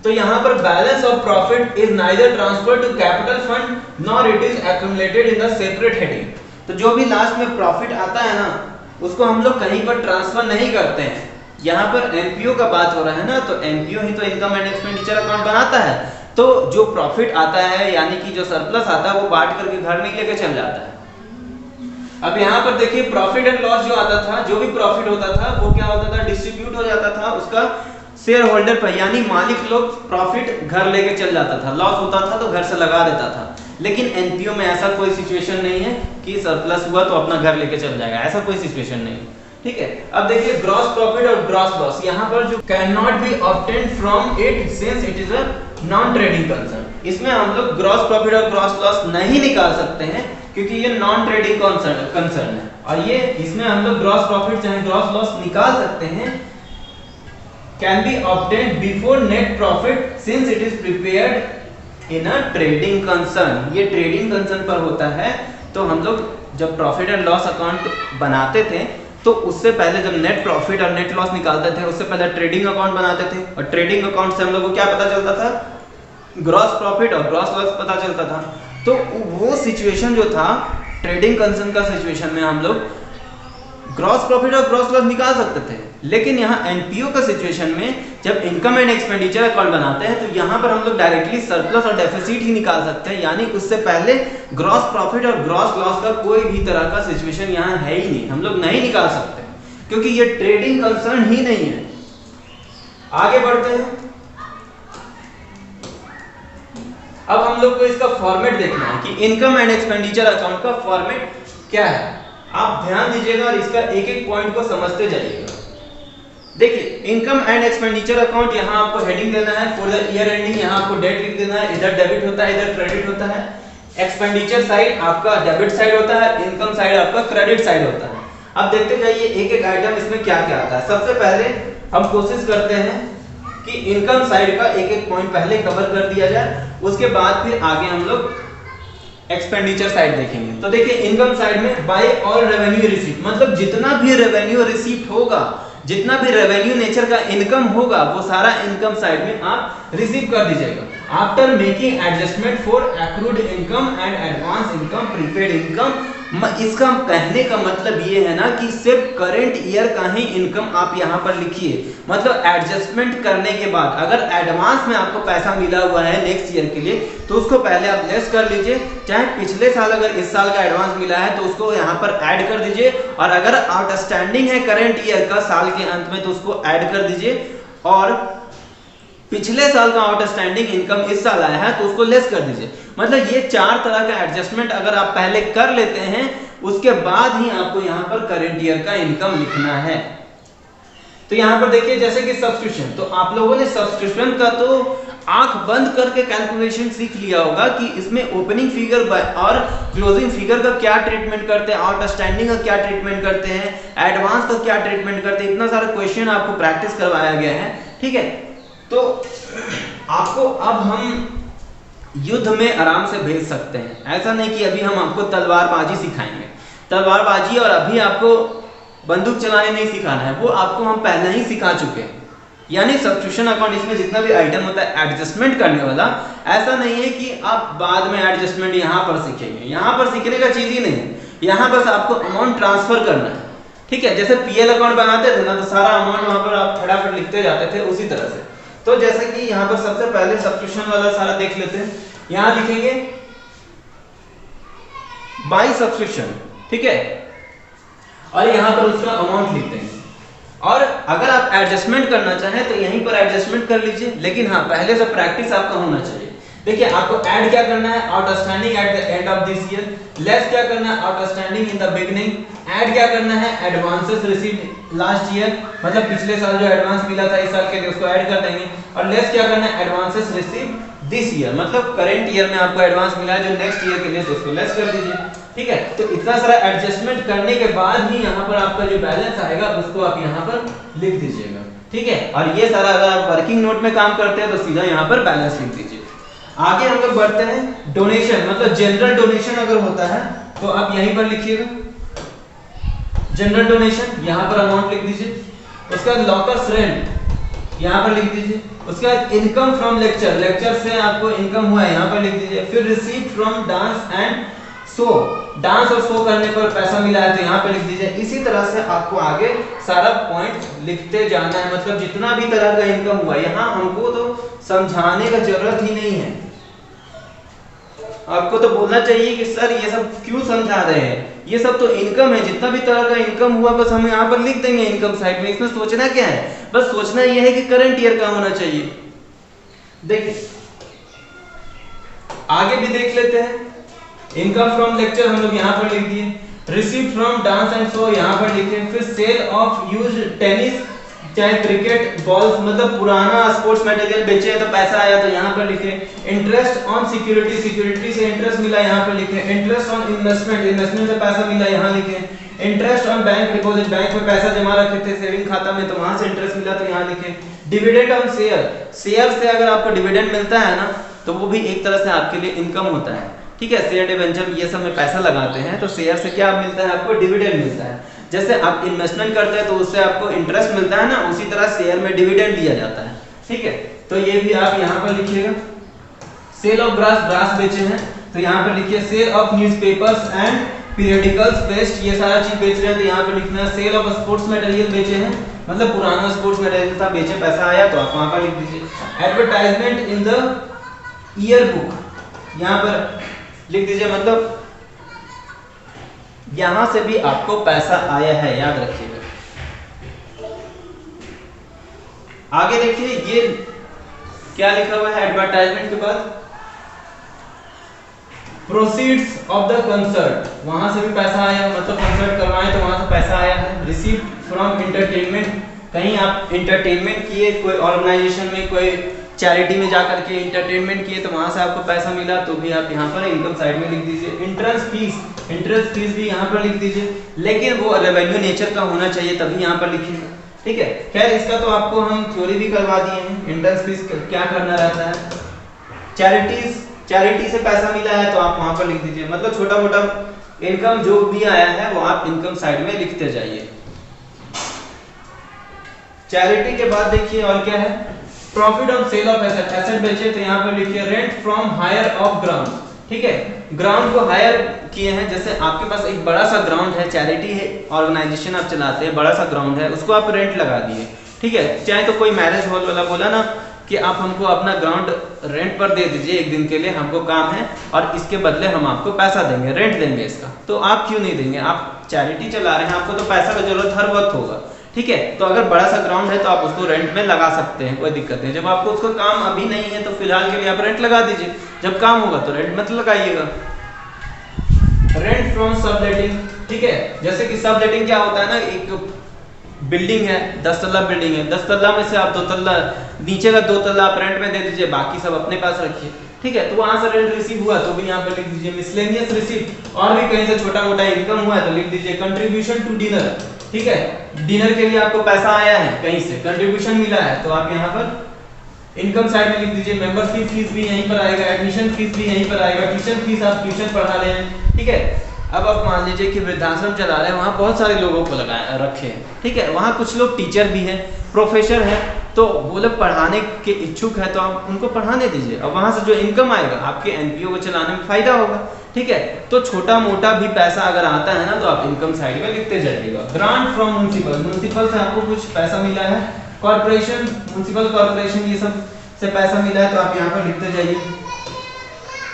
तो यहां पर balance of profit is neither transferred to capital fund nor it is accumulated in the separate heading. तो जो भी लास्ट में प्रॉफिट आता है ना, उसको हम लोग कहीं पर ट्रांसफर नहीं करते हैं। यहां पर एमपीओ का बात हो रहा है ना, तो एमपीओ ही तो इनकम एंड एक्सपेंडिचर अकाउंट बनाता है। तो जो प्रॉफिट आता है यानी कि जो सरप्लस आता है वो बांट करके घर में लेके चल जाता है। अब यहाँ पर देखिए प्रॉफिट एंड लॉस जो आता था, जो भी प्रॉफिट होता था वो क्या होता था, डिस्ट्रीब्यूट हो जाता था उसका शेयर होल्डर पर, यानी मालिक लोग प्रॉफिट घर लेके चल जाता था। लॉस होता था तो घर से लगा देता था। लेकिन एनपीओ में ऐसा कोई सिचुएशन नहीं है कि सरप्लस हुआ तो अपना घर लेके चल जाएगा, ऐसा कोई सिचुएशन नहीं। ठीक है, अब देखिए ग्रॉस प्रॉफिट और ग्रॉस लॉस। यहाँ पर जो can not be obtained from it since it is a non trading concern. इसमें हम लोग ग्रॉस प्रॉफिट और ग्रॉस लॉस नहीं निकाल सकते हैं क्योंकि ये नॉन ट्रेडिंग कंसर्न है। और ये इसमें हम लोग ग्रॉस प्रॉफिट चाहे ग्रॉस लॉस निकाल सकते हैं, can be obtained before net profit since it is prepared in a trading concern. ये ट्रेडिंग कंसर्न पर होता है। तो हम लोग जब प्रॉफिट एंड लॉस अकाउंट बनाते थे तो उससे पहले जब नेट प्रॉफिट और नेट लॉस निकालते थे उससे पहले ट्रेडिंग अकाउंट बनाते थे। और ट्रेडिंग अकाउंट से हम लोग को क्या पता चलता था, ग्रॉस प्रॉफिट और ग्रॉस लॉस पता चलता था। तो वो सिचुएशन जो था ट्रेडिंग कंसर्न का सिचुएशन में हम लोग ग्रॉस प्रॉफिट और ग्रॉस लॉस निकाल सकते थे। लेकिन यहाँ एनपीओ का सिचुएशन में जब इनकम एंड एक्सपेंडिचर अकाउंट बनाते हैं तो यहाँ पर हम लोग डायरेक्टली सरप्लस और डेफिसिट ही निकाल सकते हैं, यानी उससे पहले ग्रॉस प्रॉफिट और ग्रॉस लॉस का कोई भी तरह का सिचुएशन यहाँ है ही नहीं, हम लोग नहीं निकाल सकते क्योंकि ये ट्रेडिंग कंसर्न ही नहीं है। आगे बढ़ते हैं। अब हम लोग को इसका फॉर्मेट देखना है कि इनकम एंड एक्सपेंडिचर अकाउंट का फॉर्मेट क्या है। आप ध्यान दीजिएगा और इसका एक एक पॉइंट को समझते जाइएगा। देखिए इनकम एंड एक्सपेंडिचर अकाउंट, यहाँ आपको हेडिंग देना है फॉर द ईयर एंडिंग, यहाँ आपको डेट लिख देना है। इधर डेबिट होता है, इधर क्रेडिट होता है। एक्सपेंडिचर साइड आपका डेबिट साइड होता है, इनकम साइड आपका क्रेडिट साइड होता है। अब देखते जाइए एक एक आइटम इसमें क्या क्या आता है। सबसे पहले हम कोशिश करते हैं कि इनकम साइड का एक एक पॉइंट पहले कवर कर दिया जाए, उसके बाद फिर आगे हम लोग एक्सपेंडिचर साइड देखेंगे। तो देखिए इनकम साइड में बाय ऑल रेवेन्यू रिसीप्ट, मतलब जितना भी रेवेन्यू रिसीप्ट होगा, जितना भी रेवेन्यू नेचर का इनकम होगा वो सारा इनकम साइड में आप रिसीव कर दीजिएगा। After making adjustment for accrued income and advance income, prepaid income. इसका कहने का मतलब ये है ना कि सिर्फ करंट ईयर का ही इनकम आप यहाँ पर लिखिए। मतलब एडजस्टमेंट करने के बाद अगर एडवांस में आपको पैसा मिला हुआ है नेक्स्ट ईयर के लिए तो उसको पहले आप लेस कर लीजिए। चाहे पिछले साल अगर इस साल का एडवांस मिला है तो उसको यहाँ पर ऐड कर दीजिए, और अगर आउटस्टैंडिंग है करंट ईयर का साल के अंत में तो उसको ऐड कर दीजिए, और पिछले साल का आउटस्टैंडिंग इनकम इस साल आया है तो उसको लेस कर दीजिए। मतलब ये चार तरह का एडजस्टमेंट अगर आप पहले कर लेते हैं उसके बाद ही आपको यहाँ पर करंट ईयर का इनकम लिखना है। तो यहाँ पर देखिए जैसे कि सब्सक्रिप्शन, तो आप लोगों ने सब्सक्रिप्शन का तो आंख बंद करके कैलकुलेशन सीख लिया होगा कि इसमें ओपनिंग फिगर और क्लोजिंग फिगर का क्या ट्रीटमेंट करते हैं, आउटस्टैंडिंग का क्या ट्रीटमेंट करते हैं, एडवांस का क्या ट्रीटमेंट करते हैं। इतना सारा क्वेश्चन आपको प्रैक्टिस करवाया गया है। ठीक है, तो आपको अब हम युद्ध में आराम से भेज सकते हैं। ऐसा नहीं कि अभी हम आपको तलवारबाजी सिखाएंगे। तलवारबाजी और अभी आपको बंदूक चलाने नहीं सिखाना है, वो आपको हम पहले ही सिखा चुके हैं। यानी सब्सक्रिप्शन अकाउंट इसमें जितना भी आइटम होता है एडजस्टमेंट करने वाला, ऐसा नहीं है कि आप बाद में एडजस्टमेंट यहाँ पर सीखेंगे, यहाँ पर सीखने का चीज ही नहीं है, यहाँ बस आपको अमाउंट ट्रांसफर करना है। ठीक है, जैसे पीएल अकाउंट बनाते थे ना तो सारा अमाउंट वहां पर आप फटाफट लिखते जाते थे, उसी तरह से। तो जैसे कि यहाँ पर सबसे पहले सब्सक्रिप्शन वाला सारा देख लेते हैं, यहाँ लिखेंगे बाय सब्सक्रिप्शन, ठीक है, और यहाँ पर उसका अमाउंट लिख देंगे। और अगर आप एडजस्टमेंट करना चाहें तो यहीं पर एडजस्टमेंट कर लीजिए, लेकिन हाँ पहले से प्रैक्टिस आपका होना चाहिए। देखिए आपको ऐड क्या करना है, outstanding at the end of this year, less क्या करना है, outstanding in the beginning, add क्या करना है, एडवांसेस रिसीव्ड लास्ट ईयर, मतलब पिछले साल जो एडवांस मिला था इस साल के लिए उसको ऐड कर देंगे, और लेस क्या करना है, एडवांसेस रिसीव्ड दिस ईयर, मतलब करंट ईयर में आपको एडवांस मिला है जो नेक्स्ट ईयर के लिए तो उसको लेस कर दीजिए। ठीक है, तो इतना सारा एडजस्टमेंट करने के बाद ही यहाँ पर आपका जो बैलेंस आएगा उसको आप यहाँ पर लिख दीजिएगा। ठीक है, और ये सारा अगर आप वर्किंग नोट में काम करते हैं तो सीधा यहाँ पर बैलेंस लिख दीजिए। आगे हम लोग बढ़ते हैं, डोनेशन मतलब जनरल डोनेशन अगर होता है तो आप यहीं पर लिखिएगा जनरल डोनेशन, यहाँ पर अमाउंट लिख दीजिए। उसके बाद लॉकर्स रेंट यहाँ पर लिख दीजिए। उसके बाद इनकम फ्रॉम लेक्चर, लेक्चर से आपको इनकम हुआ है यहाँ पर लिख दीजिए। फिर received from dance and show, dance और शो करने पर पैसा मिला है तो यहाँ पे लिख दीजिए। इसी तरह से आपको आगे सारा पॉइंट लिखते जाना है, मतलब जितना भी तरह का इनकम हुआ, यहाँ हमको तो समझाने का जरूरत ही नहीं है, आपको तो बोलना चाहिए कि सर ये सब क्यों समझा रहे हैं, ये सब तो इनकम है, जितना भी तरह का इनकम हुआ बस हम यहाँ पर लिख देंगे इनकम साइड में। इसमें सोचना क्या है, बस सोचना यह है कि करंट ईयर का होना चाहिए। देखिए आगे भी देख लेते हैं, इनकम फ्रॉम लेक्चर हम लोग यहाँ पर लिख दिए, receive from dance and show यहाँ पर लिखे, फिर सेल ऑफ यूज टेनिस चाहे क्रिकेट बॉल्स, मतलब पुराना स्पोर्ट्स मटेरियल बेचे तो पैसा आया तो यहाँ पर लिखे, इंटरेस्ट ऑन सिक्योरिटी, सिक्योरिटी से इंटरेस्ट मिला यहाँ पर लिखे, इंटरेस्ट ऑन इन्वेस्टमेंट, इन्वेस्टमेंट से पैसा मिला यहाँ लिखे, interest on bank deposit, bank में पैसा जमा रखे थे सेविंग खाता में तो वहां से इंटरेस्ट मिला तो यहाँ लिखे, डिविडेंड ऑन शेयर, शेयर से अगर आपको डिविडेंड मिलता है ना तो वो भी एक तरह से आपके लिए इनकम होता है। ठीक है, शेयर डिवेंचर ये सब में पैसा लगाते हैं तो शेयर से क्या मिलता है, आपको डिविडेंड मिलता है। जैसे आप इन्वेस्टमेंट करते हैं तो उससे आपको इंटरेस्ट मिलता है ना, उसी तरह शेयर में डिविडेंड दिया जाता है। ठीक है, तो ये भी आप यहाँ पर लिखिएगा। सेल ऑफ ग्रास, ग्रास बेचे हैं तो यहाँ पर लिखिए, sale of newspapers and periodicals waste, ये सारा चीज बेच रहे हैं तो यहाँ पर लिखना है। सेल ऑफ स्पोर्ट्स मटेरियल बेचे हैं, मतलब पुराना स्पोर्ट्स मटेरियल था बेचे पैसा आया तो आप वहां पर लिख दीजिए। Advertisement in the year book यहाँ पर लिख दीजिए, मतलब यहां से भी आपको पैसा आया है, याद रखिएगा। आगे देखिए ये क्या लिखा हुआ है, एडवर्टाइजमेंट के बाद प्रोसीड्स ऑफ द कंसर्ट, वहां से भी पैसा आया, मतलब कंसर्ट करवाए तो वहां से पैसा आया है। रिसीव्ड फ्रॉम एंटरटेनमेंट, कहीं आप एंटरटेनमेंट किए कोई ऑर्गेनाइजेशन में, कोई चैरिटी में जाकर के एंटरटेनमेंट किए तो वहां से आपको पैसा मिला तो भी आप यहाँ पर इनकम साइड में लिख दीजिए। इंटरेस्ट फीस, इंटरेस्ट फीस भी यहाँ पर लिख दीजिए, लेकिन वो रेवेन्यू नेचर का होना चाहिए तभी यहाँ पर लिखिएगा। ठीक है, खैर इसका तो आपको हम थ्योरी भी करवा दिए हैं, इंटरेस्ट फीस क्या करना रहता है। चैरिटीज, चैरिटी से पैसा मिला है तो आप वहां पर लिख दीजिए, मतलब छोटा मोटा इनकम जो भी आया है वो आप इनकम साइड में लिखते जाइए। चैरिटी के बाद देखिए और क्या है, profit on sale of asset, asset बेचे तो यहाँ पर लिखिए rent from hire of ground. ठीक है, ग्राउंड को हायर किए हैं, जैसे आपके पास एक बड़ा सा ग्राउंड है, चैरिटी है, ऑर्गेनाइजेशन आप चलाते हैं, बड़ा सा ग्राउंड है, उसको आप रेंट लगा दिए। ठीक है, चाहे तो कोई मैरिज हॉल वाला बोला ना कि आप हमको अपना ग्राउंड रेंट पर दे दीजिए, एक दिन के लिए हमको काम है और इसके बदले हम आपको पैसा देंगे, रेंट देंगे इसका, तो आप क्यों नहीं देंगे, आप चैरिटी चला रहे हैं, आपको तो पैसा का जरूरत हर वक्त होगा। ठीक है, तो अगर बड़ा सा ग्राउंड है तो आप उसको रेंट में लगा सकते हैं, कोई दिक्कत नहीं। जब आपको उसका काम अभी नहीं है तो फिलहाल के लिए आप रेंट लगा दीजिए, जब काम होगा तो रेंट मत लगाइएगा। रेंट फ्रॉम सबलेटिंग, ठीक है, जैसे कि सबलेटिंग क्या होता है ना, एक बिल्डिंग है, 10 तल्ला बिल्डिंग है, 10 तल्ला में से आप 2 तल्ला, नीचे का 2 तल्ला आप रेंट में दे दीजिए, बाकी सब अपने पास रखिए। ठीक है, तो वहां से रेंट रिसीव हुआ तो भी यहाँ पे लिख दीजिए। मिसलेनियस रिसीव, और भी कहीं से छोटा मोटा इनकम हुआ है तो लिख दीजिए। कंट्रीब्यूशन टू डिनर, ठीक है, डिनर के लिए आपको पैसा आया है कहीं से, कंट्रीब्यूशन मिला है तो आप यहाँ पर इनकम साइड में लिख दीजिए। मेंबर्स की फीस भी यहीं पर आएगा, एडमिशन फीस भी यहीं पर आएगा, ट्यूशन फीस आप ट्यूशन पढ़ा रहे हैं। ठीक है, अब आप मान लीजिए कि वृद्धाश्रम चला रहे हैं, वहाँ बहुत सारे लोगों को लगाए रखे हैं। ठीक है, वहाँ कुछ लोग टीचर भी हैं, प्रोफेसर हैं, तो वो लोग पढ़ाने के इच्छुक है तो आप उनको पढ़ाने दीजिए, और वहाँ से जो इनकम आएगा आपके एनपीओ को चलाने में फायदा होगा। ठीक है, तो छोटा मोटा भी पैसा अगर आता है ना तो आप इनकम साइड में लिखते जाइएगा। ग्रांट फ्रॉम म्युनिसिपल, म्युनिसिपल से आपको कुछ पैसा मिला है, कॉर्पोरेशन, म्युनिसिपल कॉर्पोरेशन ये सब से पैसा मिला है तो आप यहाँ पर लिखते जाइए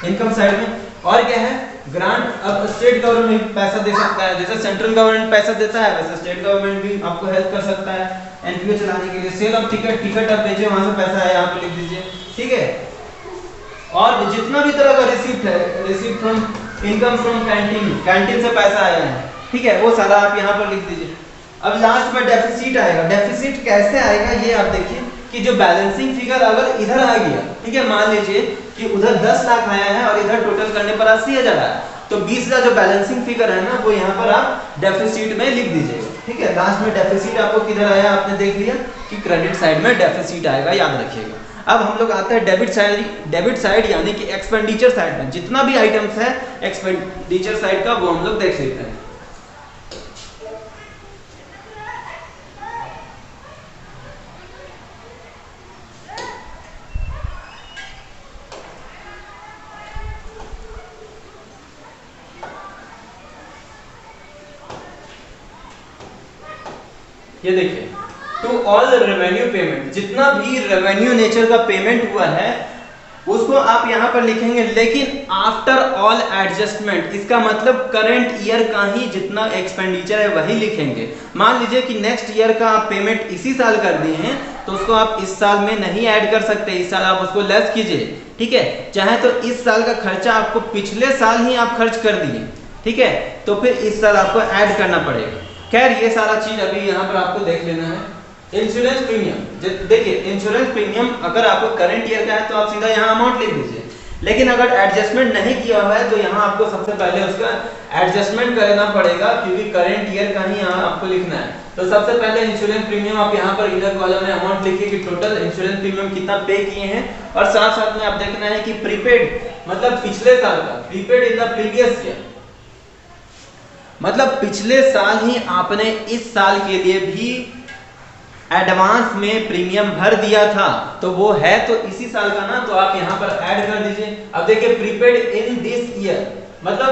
इनकम साइड में। और क्या है, ग्रांट, अब स्टेट गवर्नमेंट पैसा दे सकता है, जैसे सेंट्रल गवर्नमेंट पैसा देता है वैसे स्टेट गवर्नमेंट भी आपको हेल्प कर सकता है एनपीओ चलाने के लिए। सेल ऑफ टिकट, टिकट आप बेचे वहां से पैसा है, यहाँ पे लिख दीजिए। ठीक है, और जितना भी तरह का रिसीप्ट है, receipt from income from canteen, canteen से पैसा आया है, ठीक है, वो सारा आप यहाँ पर लिख दीजिए। अब लास्ट में डेफिसिट आएगा। डेफिसिट कैसे आएगा ये आप देखिए कि जो बैलेंसिंग फिगर अगर इधर आ गया, ठीक है, मान लीजिए कि उधर 10 लाख आया है और इधर टोटल करने पर 80,000 आया, तो 20,000 जो बैलेंसिंग फिगर है ना वो यहाँ पर आप डेफिसिट में लिख दीजिएगा। ठीक है, लास्ट में डेफिसिट आपको किधर आया आपने देख लिया कि क्रेडिट साइड में डेफिसिट आएगा, याद रखिएगा। अब हम लोग आते हैं डेबिट साइड। डेबिट साइड यानी कि एक्सपेंडिचर साइड में जितना भी आइटम्स है एक्सपेंडिचर साइड का वो हम लोग देख लेते हैं। ये देखिए, टू ऑल रेवेन्यू पेमेंट, जितना भी रेवेन्यू नेचर का पेमेंट हुआ है उसको आप यहाँ पर लिखेंगे, लेकिन आफ्टर ऑल एडजस्टमेंट, इसका मतलब करंट ईयर का ही जितना एक्सपेंडिचर है वही लिखेंगे। मान लीजिए कि नेक्स्ट ईयर का आप पेमेंट इसी साल कर दिए हैं तो उसको आप इस साल में नहीं ऐड कर सकते, इस साल आप उसको लेस कीजिए। ठीक है, चाहे तो इस साल का खर्चा आपको पिछले साल ही आप खर्च कर दिए, ठीक है, तो फिर इस साल आपको ऐड करना पड़ेगा। खैर ये सारा चीज अभी यहाँ पर आपको देख लेना है। इंश्योरेंस प्रीमियम, देखिए इंश्योरेंस प्रीमियम अगर आपको करंट ईयर का है तो आप सीधा यहाँ अमाउंट लिख दीजिए, लेकिन अगर एडजस्टमेंट नहीं किया हुआ है तो यहाँ आपको सबसे पहले उसका एडजस्टमेंट करना पड़ेगा, क्योंकि करंट ईयर का ही यहाँ आपको लिखना है। तो सबसे पहले इंश्योरेंस प्रीमियम आप यहाँ पर इनर कॉलम में अमाउंट लिखिए कि टोटल इंश्योरेंस प्रीमियम कितना पे किए हैं, और साथ साथ में आप देखना है कि प्रीपेड मतलब पिछले साल का, prepaid in the previous year मतलब पिछले साल ही आपने इस साल के लिए भी एडवांस में प्रीमियम भर दिया था, तो वो है तो इसी साल का ना, तो आप यहाँ पर ऐड कर दीजिए। अब देखिए प्रीपेड इन दिस ईयर मतलब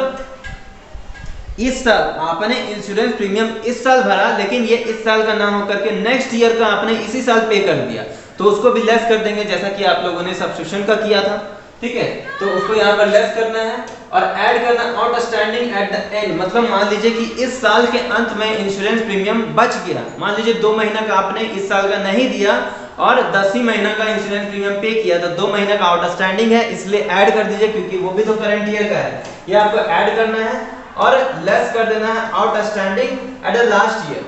इस साल आपने इंश्योरेंस प्रीमियम इस साल भरा, लेकिन ये इस साल का ना होकर के नेक्स्ट ईयर का आपने इसी साल पे कर दिया, तो उसको भी लेस कर देंगे जैसा कि आप लोगों ने सब्सक्रिप्शन का किया था। ठीक है, तो उसको यहाँ पर लेस करना है और ऐड करना आउटस्टैंडिंग एट द एंड, मतलब मान लीजिए कि इस साल के अंत में इंश्योरेंस प्रीमियम बच गया, मान लीजिए 2 महीना का आपने इस साल का नहीं दिया और 10 ही महीना का इंश्योरेंस प्रीमियम पे किया, तो 2 महीना का आउटस्टैंडिंग है, इसलिए ऐड कर दीजिए क्योंकि वो भी तो करंट ईयर का है। ये आपको ऐड करना है और लेस कर देना है outstanding at the last year,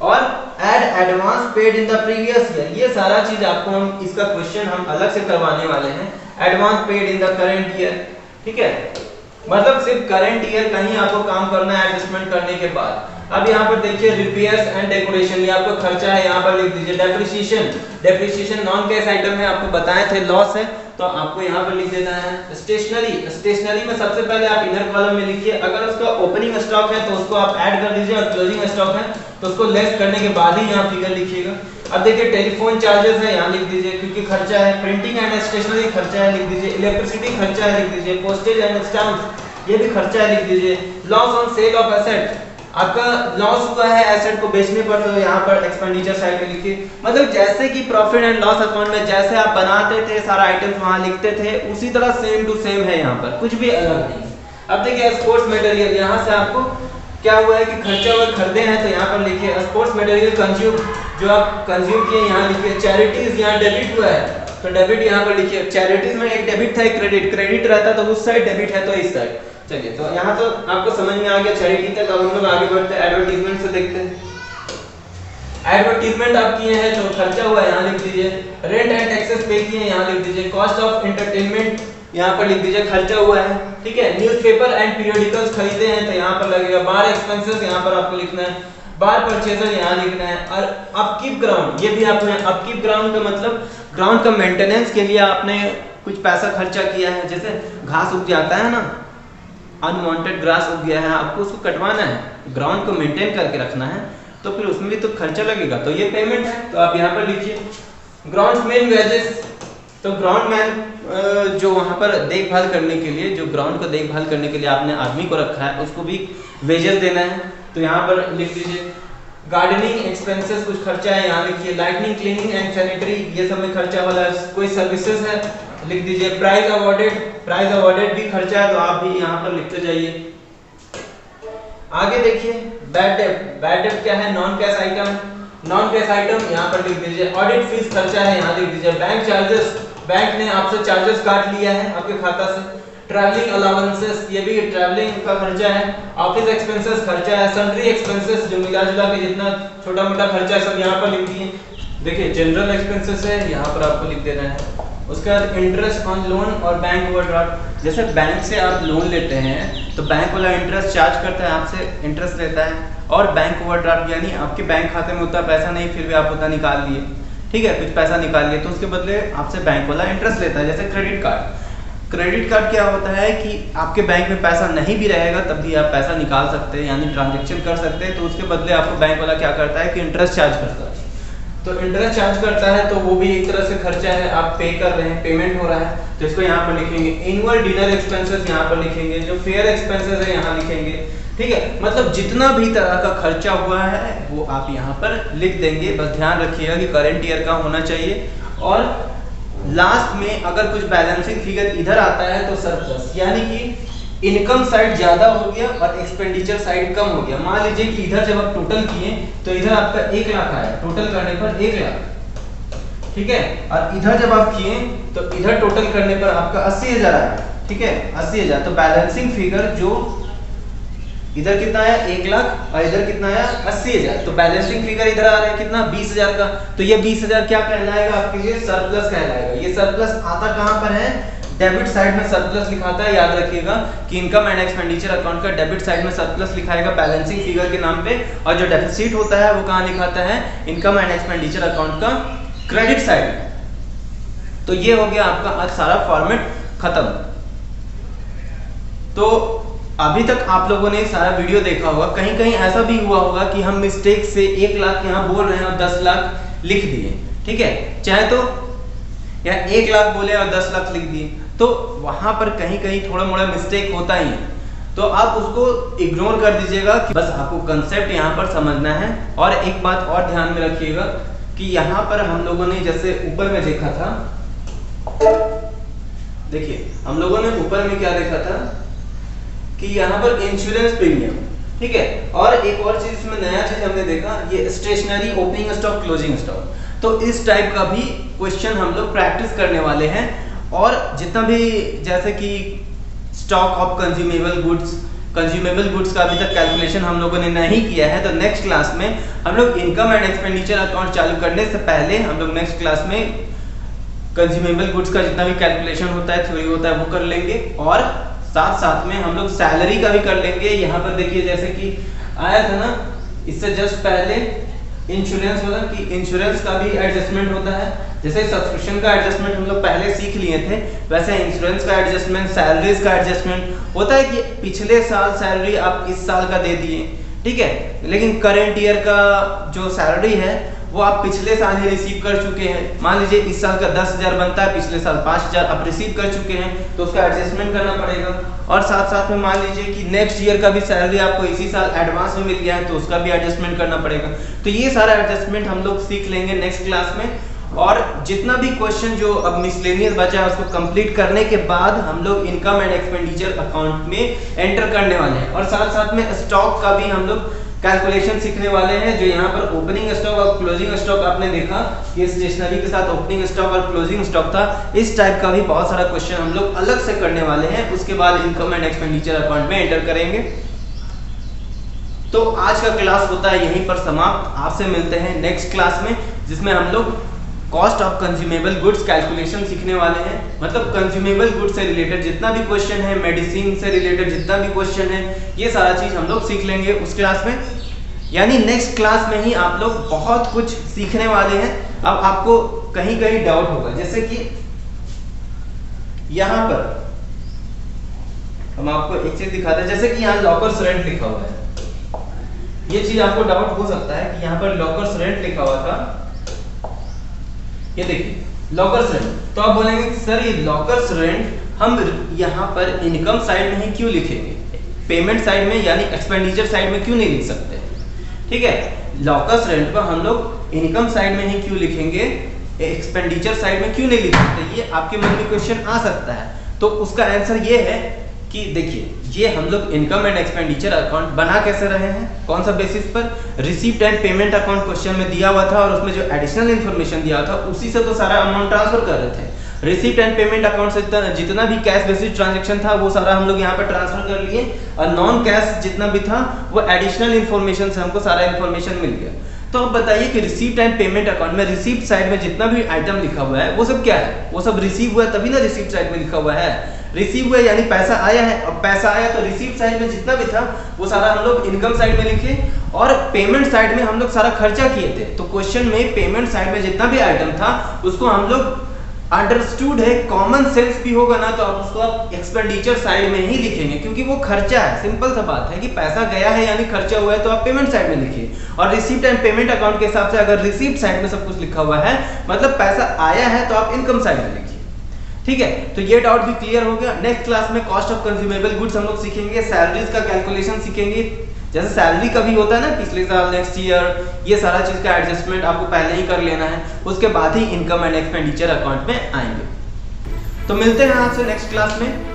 और add advance paid in the previous year. ये सारा चीज आपको हम इसका क्वेश्चन हम अलग से करवाने वाले हैं, advance paid in the current year. ठीक है, मतलब सिर्फ करंट ईयर का ही आपको काम करना है एडजस्टमेंट करने के बाद। अब यहाँ पर देखिए रिपेयर्स एंड डेकोरेशन, ये आपको खर्चा है, यहाँ पर लिख दीजिए। Depreciation, depreciation non cash item है, आपको बताए थे लॉस है, तो आपको यहाँ पर लिख देना है। स्टेशनरी, स्टेशनरी में सबसे पहले आप इनर कॉलम में लिखिए, अगर उसका ओपनिंग स्टॉक है तो उसको आप ऐड कर दीजिए, और क्लोजिंग स्टॉक है तो उसको लेस करने के बाद ही यहाँ फिगर लिखिएगा। अब देखिए टेलीफोन चार्जेस है, यहाँ लिख दीजिए क्योंकि खर्चा है। प्रिंटिंग एंड स्टेशनरी खर्चा है, लिख दीजिए। इलेक्ट्रिसिटी खर्चा है, लिख दीजिए। पोस्टेज एंड स्टैम्प ये भी खर्चा है, लिख दीजिए। Loss on sale of asset, आपका लॉस हुआ है एसेट को बेचने पर, तो यहाँ पर एक्सपेंडिचर साइड में लिखिए। मतलब जैसे कि प्रॉफिट एंड लॉस अकाउंट में जैसे आप बनाते थे सारा आइटम्स वहां लिखते थे, उसी तरह सेम टू सेम है यहाँ पर, कुछ भी अलग नहीं। अब देखिए स्पोर्ट्स मटेरियल, यहाँ से आपको क्या हुआ है कि खर्चा हुआ खरीदे हैं, तो यहाँ पर लिखिए स्पोर्ट्स मटेरियल कंज्यूम, जो आप कंज्यूम किए यहाँ लिखिए। चैरिटीज, यहाँ डेबिट हुआ है तो डेबिट यहाँ पर लिखिए। चैरिटीज में एक डेबिट था एक क्रेडिट, क्रेडिट रहता तो उस साइड, डेबिट है तो इस साइड। चलिए, तो यहाँ तो आपको समझ में आ गया चैरिटी तक। अब हम लोग आगे बढ़ते हैं, एडवर्टीजमेंट से देखते हैं। एडवर्टीजमेंट आप किए हैं जो खर्चा हुआ है यहाँ लिख दीजिए। रेंट एंड टैक्सेस पे किए हैं यहाँ लिख दीजिए। कॉस्ट ऑफ एंटरटेनमेंट यहाँ पर लिख दीजिए, खर्चा हुआ है। ठीक है, न्यूज़पेपर एंड पीरियोडिकल्स खरीदे हैं तो यहाँ पर लगेगा। बार एक्सपेंसेस यहाँ पर आपको लिखना है। बार परचेजर यहाँ लिखना है। और अपकीप ग्राउंड, ये भी आपने अपकीप ग्राउंड का मतलब ग्राउंड का मेंटेनेंस के लिए आपने कुछ पैसा खर्चा किया है, जैसे घास उग जाता है ना, अनवांटेड ग्रास उग गया है, आपको उसको कटवाना है, ग्राउंड को मेंटेन करके रखना है, तो फिर उसमें भी तो खर्चा लगेगा, तो ये पेमेंट है, तो आप यहाँ पर लिखिए ग्राउंड मैन वेजेस। तो ग्राउंड मैन जो वहाँ पर देखभाल करने के लिए, जो ग्राउंड को देखभाल करने के लिए आपने आदमी को रखा है, उसको भी वेजेस देना है, तो यहाँ पर लिख दीजिए। गार्डनिंग एक्सपेंसेस कुछ खर्चा है, यहाँ लिखिए। लाइटनिंग, क्लीनिंग एंड सैनिटरी, ये सब में खर्चा वाला है। कोई सर्विसेज है लिख दीजिए। प्राइज अवॉर्डेड भी खर्चा है, तो आप भी यहाँ पर लिखते जाइए। आगे देखिए बैड डेब्ट क्या है? नॉन कैश आइटम यहाँ पर लिख दीजिए। ऑडिट फीस खर्चा है, यहाँ लिख दीजिए। बैंक चार्जेस, बैंक ने आपसे चार्जेस काट लिया है आपके खाता से। ट्रैवलिंग अलाउंसेस, ये भी ट्रैवलिंग का खर्चा है। ऑफिस एक्सपेंसेस खर्चा है। सन्ड्री एक्सपेंसेस, जो मिला जुला के जितना छोटा मोटा खर्चा है सब यहाँ पर लिख दिए। देखिए जनरल एक्सपेंसेस है, यहाँ पर आपको लिख देना है। उसके बाद इंटरेस्ट ऑन लोन और बैंक ओवरड्राफ्ट, जैसे बैंक से आप लोन लेते हैं तो बैंक वाला इंटरेस्ट चार्ज करता है, आपसे इंटरेस्ट लेता है। और बैंक ओवरड्राफ्ट यानी आपके बैंक खाते में उतना पैसा नहीं, फिर भी आप उतना निकाल लिए, ठीक है, कुछ पैसा निकाल लिए, तो उसके बदले आपसे बैंक वाला इंटरेस्ट लेता है। जैसे क्रेडिट कार्ड क्या होता है कि आपके बैंक में पैसा नहीं भी रहेगा तब भी आप पैसा निकाल सकते हैं, यानी ट्रांजेक्शन कर सकते हैं, तो उसके बदले आपको बैंक वाला क्या करता है कि इंटरेस्ट चार्ज करता है। तो इंटरेस्ट चार्ज करता है तो वो भी एक तरह से खर्चा है, आप पे कर रहे हैं, पेमेंट हो रहा है, तो इसको यहाँ पर लिखेंगे। एनुअल डिनर एक्सपेंसेस यहाँ पर लिखेंगे। जो फेयर एक्सपेंसेस है यहाँ लिखेंगे, ठीक है। मतलब जितना भी तरह का खर्चा हुआ है वो आप यहाँ पर लिख देंगे। बस ध्यान रखिएगा कि करंट ईयर का होना चाहिए। और लास्ट में अगर कुछ बैलेंसिंग फिगर इधर आता है तो सरप्लस, यानी कि इनकम साइड ज्यादा हो गया और एक्सपेंडिचर साइड कम हो गया। मान लीजिए कि इधर जब आप टोटल किए तो इधर आपका 1 लाख आया, टोटल करने पर 1 लाख, ठीक है। और इधर जब आप किए तो इधर टोटल करने पर आपका 80,000 आया, ठीक है, 80,000। तो बैलेंसिंग फिगर जो इधर कितना आया 1 लाख और इधर कितना आया 80,000, तो बैलेंसिंग फिगर इधर आ रहा है कितना 20,000 का। तो ये 20,000 क्या कहलाएगा आपके लिए? सरप्लस कहलाएगा। ये सरप्लस आता कहां पर है? डेबिट साइड में सरप्लस लिखाता है। याद रखिएगा कि इनकम एंड एक्सपेंडिचर अकाउंट का डेबिट साइड में सरप्लस लिखाएगा बैलेंसिंग फिगर के नाम पे, और जो डेफिसिट होता है वो कहां लिखाता है? इनकम एंड एक्सपेंडिचर अकाउंट का क्रेडिट साइड। तो ये हो गया आपका आज सारा फॉर्मेट खत्म। तो अभी तक आप लोगों ने सारा वीडियो देखा होगा। कहीं कहीं ऐसा भी हुआ होगा कि हम मिस्टेक से 1 लाख यहाँ बोल रहे हैं और 10 लाख लिख दिए, ठीक है, चाहे तो या 1 लाख बोले और 10 लाख लिख दिए, तो वहां पर कहीं कहीं थोड़ा मोड़ा मिस्टेक होता ही है। तो आप उसको इग्नोर कर दीजिएगा कि बस आपको कंसेप्ट यहाँ पर समझना है। और एक बात और ध्यान में रखिएगा कि यहाँ पर हम लोगों ने जैसे ऊपर में देखा था, देखिए हम लोगों ने ऊपर में क्या देखा था कि यहाँ पर इंश्योरेंस प्रीमियम, ठीक है। और एक और चीज में नया चीज हमने देखा, ये stationery, opening stock, closing stock. तो इस टाइप का भी क्वेश्चन हम लोग प्रैक्टिस करने वाले हैं। और जितना भी जैसे कि स्टॉक ऑफ कंज्यूमेबल गुड्स का अभी तक कैलकुलेशन हम लोगों ने नहीं किया है, तो नेक्स्ट क्लास में हम लोग इनकम एंड एक्सपेंडिचर अकाउंट चालू करने से पहले हम लोग नेक्स्ट क्लास में कंज्यूमेबल गुड्स का जितना भी कैलकुलेशन होता है, थ्योरी होता है, वो कर लेंगे। और साथ साथ में हम लोग सैलरी का भी कर लेंगे। यहाँ पर देखिए जैसे कि आया था ना इससे जस्ट पहले इंश्योरेंस वाला, कि इंश्योरेंस का भी एडजस्टमेंट होता है। जैसे सब्सक्रिप्शन का एडजस्टमेंट हम लोग पहले सीख लिए थे, वैसे इंश्योरेंस का एडजस्टमेंट, सैलरीज का एडजस्टमेंट होता है कि पिछले साल सैलरी आप इस साल का दे दिए, ठीक है, लेकिन करंट ईयर का जो सैलरी है वो आप पिछले साल ही रिसीव कर चुके हैं। मान लीजिए इस साल का 10,000 बनता है, पिछले साल 5,000 आप रिसीव कर चुके हैं, तो उसका एडजस्टमेंट करना पड़ेगा। और साथ साथ में मान लीजिए कि नेक्स्ट ईयर का भी सैलरी आपको इसी साल एडवांस में मिल गया है, तो उसका भी एडजस्टमेंट करना पड़ेगा। तो ये सारा एडजस्टमेंट हम लोग सीख लेंगे नेक्स्ट क्लास में। और जितना भी क्वेश्चन जो अब मिसलेनियस बचा है उसको कंप्लीट करने के बाद हम लोग इनकम एंड एक्सपेंडिचर अकाउंट में एंटर करने वाले हैं। और साथ साथ में स्टॉक का भी हम लोग कैलकुलेशन सीखने वाले हैं। जो यहाँ पर ओपनिंग स्टॉक और क्लोजिंग स्टॉक आपने देखा, ये स्टेशनरी के साथ ओपनिंग स्टॉक और क्लोजिंग स्टॉक था, इस टाइप का भी बहुत सारा क्वेश्चन हम लोग अलग से करने वाले हैं। उसके बाद इनकम एंड एक्सपेंडिचर अकाउंट में एंटर करेंगे। तो आज का क्लास होता है यहीं पर समाप्त। आपसे मिलते हैं नेक्स्ट क्लास में, जिसमें हम लोग cost of consumable goods calculation सीखने वाले हैं। मतलब कंज्यूमेबल गुड्स से रिलेटेड जितना भी क्वेश्चन है, मेडिसिन से रिलेटेड जितना भी क्वेश्चन है, ये सारा चीज हम लोग सीख लेंगे उस क्लास में। यानी नेक्स्ट क्लास में ही आप लोग बहुत कुछ सीखने वाले हैं। अब आपको कहीं कहीं डाउट होगा, जैसे कि यहां पर हम आपको एक चीज दिखाते हैं, जैसे कि यहाँ लॉकर्स रेंट लिखा हुआ है, ये चीज आपको डाउट हो सकता है कि यहाँ पर लॉकर्स रेंट लिखा हुआ था, ये देखिए लॉकर्स रेंट, तो आप बोलेंगे सर ये लॉकर्स रेंट हम यहाँ पर इनकम साइड में ही क्यों लिखेंगे, पेमेंट साइड में यानी एक्सपेंडिचर साइड में क्यों नहीं लिख सकते? ठीक है, लॉकर्स रेंट पर हम लोग इनकम साइड में ही क्यों लिखेंगे, एक्सपेंडिचर साइड में क्यों नहीं लिख सकते? ये आपके मन में क्वेश्चन आ सकता है। तो उसका आंसर ये है कि देखिए ये हम लोग इनकम एंड एक्सपेंडिचर अकाउंट बना कैसे रहे हैं, कौन सा बेसिस पर, receipt and payment account question में दिया हुआ था और उसमें जो एडिशनल इन्फॉर्मेशन दिया था उसी से तो सारा अमाउंट ट्रांसफर कर रहे थे। रिसीप्ट एंड पेमेंट अकाउंट से जितना भी कैश बेसिस ट्रांजैक्शन था वो सारा हम लोग यहाँ पर ट्रांसफर कर लिए, और नॉन कैश जितना भी था वो एडिशनल इन्फॉर्मेशन से हमको सारा इन्फॉर्मेशन मिल गया। तो अब बताइए कि रिसीप्ट एंड पेमेंट अकाउंट में रिसीप्ट साइड में जितना भी आइटम लिखा हुआ है वो सब क्या है, वो सब रिसीव हुआ है तभी ना रिसीप्ट साइड में लिखा हुआ है। रिसीव हुआ यानी पैसा आया है, अब पैसा आया तो रिसीप्ट साइड में जितना भी था वो सारा हम लोग इनकम साइड में लिखे, और पेमेंट साइड में हम लोग सारा खर्चा किए थे। तो क्वेश्चन में पेमेंट साइड में जितना भी आइटम था उसको हम लोग अंडरस्टूड है, कॉमन सेंस भी होगा ना तो आप उसको आप एक्सपेंडिचर साइड में ही लिखेंगे क्योंकि वो खर्चा है। सिंपल सा बात है कि पैसा गया है यानी खर्चा हुआ है तो आप पेमेंट साइड में लिखिए। और रिसीप्ट एंड पेमेंट अकाउंट के हिसाब से अगर रिसीप्ट साइड में सब कुछ लिखा हुआ है मतलब पैसा आया है तो आप इनकम साइड में लिखिए। ठीक है, तो ये डाउट भी क्लियर हो गया। नेक्स्ट क्लास में कॉस्ट ऑफ कंज्यूमेबल गुड्स हम लोग सीखेंगे, सैलरीज का कैलकुलेशन सीखेंगे, जैसे सैलरी का भी होता है ना पिछले साल, नेक्स्ट ईयर, ये सारा चीज का एडजस्टमेंट आपको पहले ही कर लेना है, उसके बाद ही इनकम एंड एक्सपेंडिचर अकाउंट में आएंगे। तो मिलते हैं आपसे नेक्स्ट क्लास में।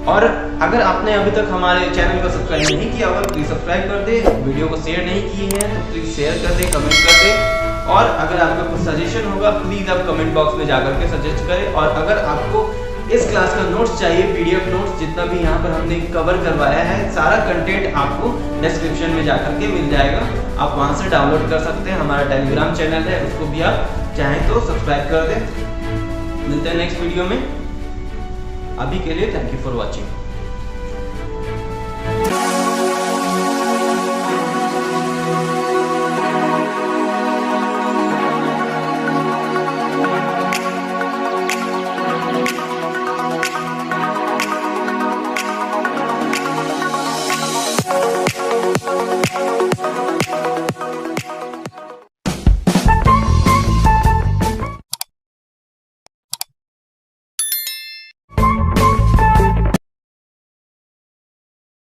और अगर आपने अभी तक हमारे चैनल को सब्सक्राइब नहीं किया होगा प्लीज सब्सक्राइब कर दे, वीडियो को शेयर नहीं की है तो प्लीज शेयर कर दे, कमेंट कर दे, और अगर आपका कुछ सजेशन होगा प्लीज आप कमेंट बॉक्स में जाकर के सजेस्ट करें। और अगर आपको इस क्लास का नोट्स चाहिए, पीडीएफ नोट्स जितना भी यहाँ पर हमने कवर करवाया है सारा कंटेंट आपको डिस्क्रिप्शन में जाकर के मिल जाएगा, आप वहाँ से डाउनलोड कर सकते हैं। हमारा टेलीग्राम चैनल है उसको भी आप चाहें तो सब्सक्राइब कर दें। मिलते हैं नेक्स्ट वीडियो में, अभी के लिए थैंक यू फॉर वॉचिंग।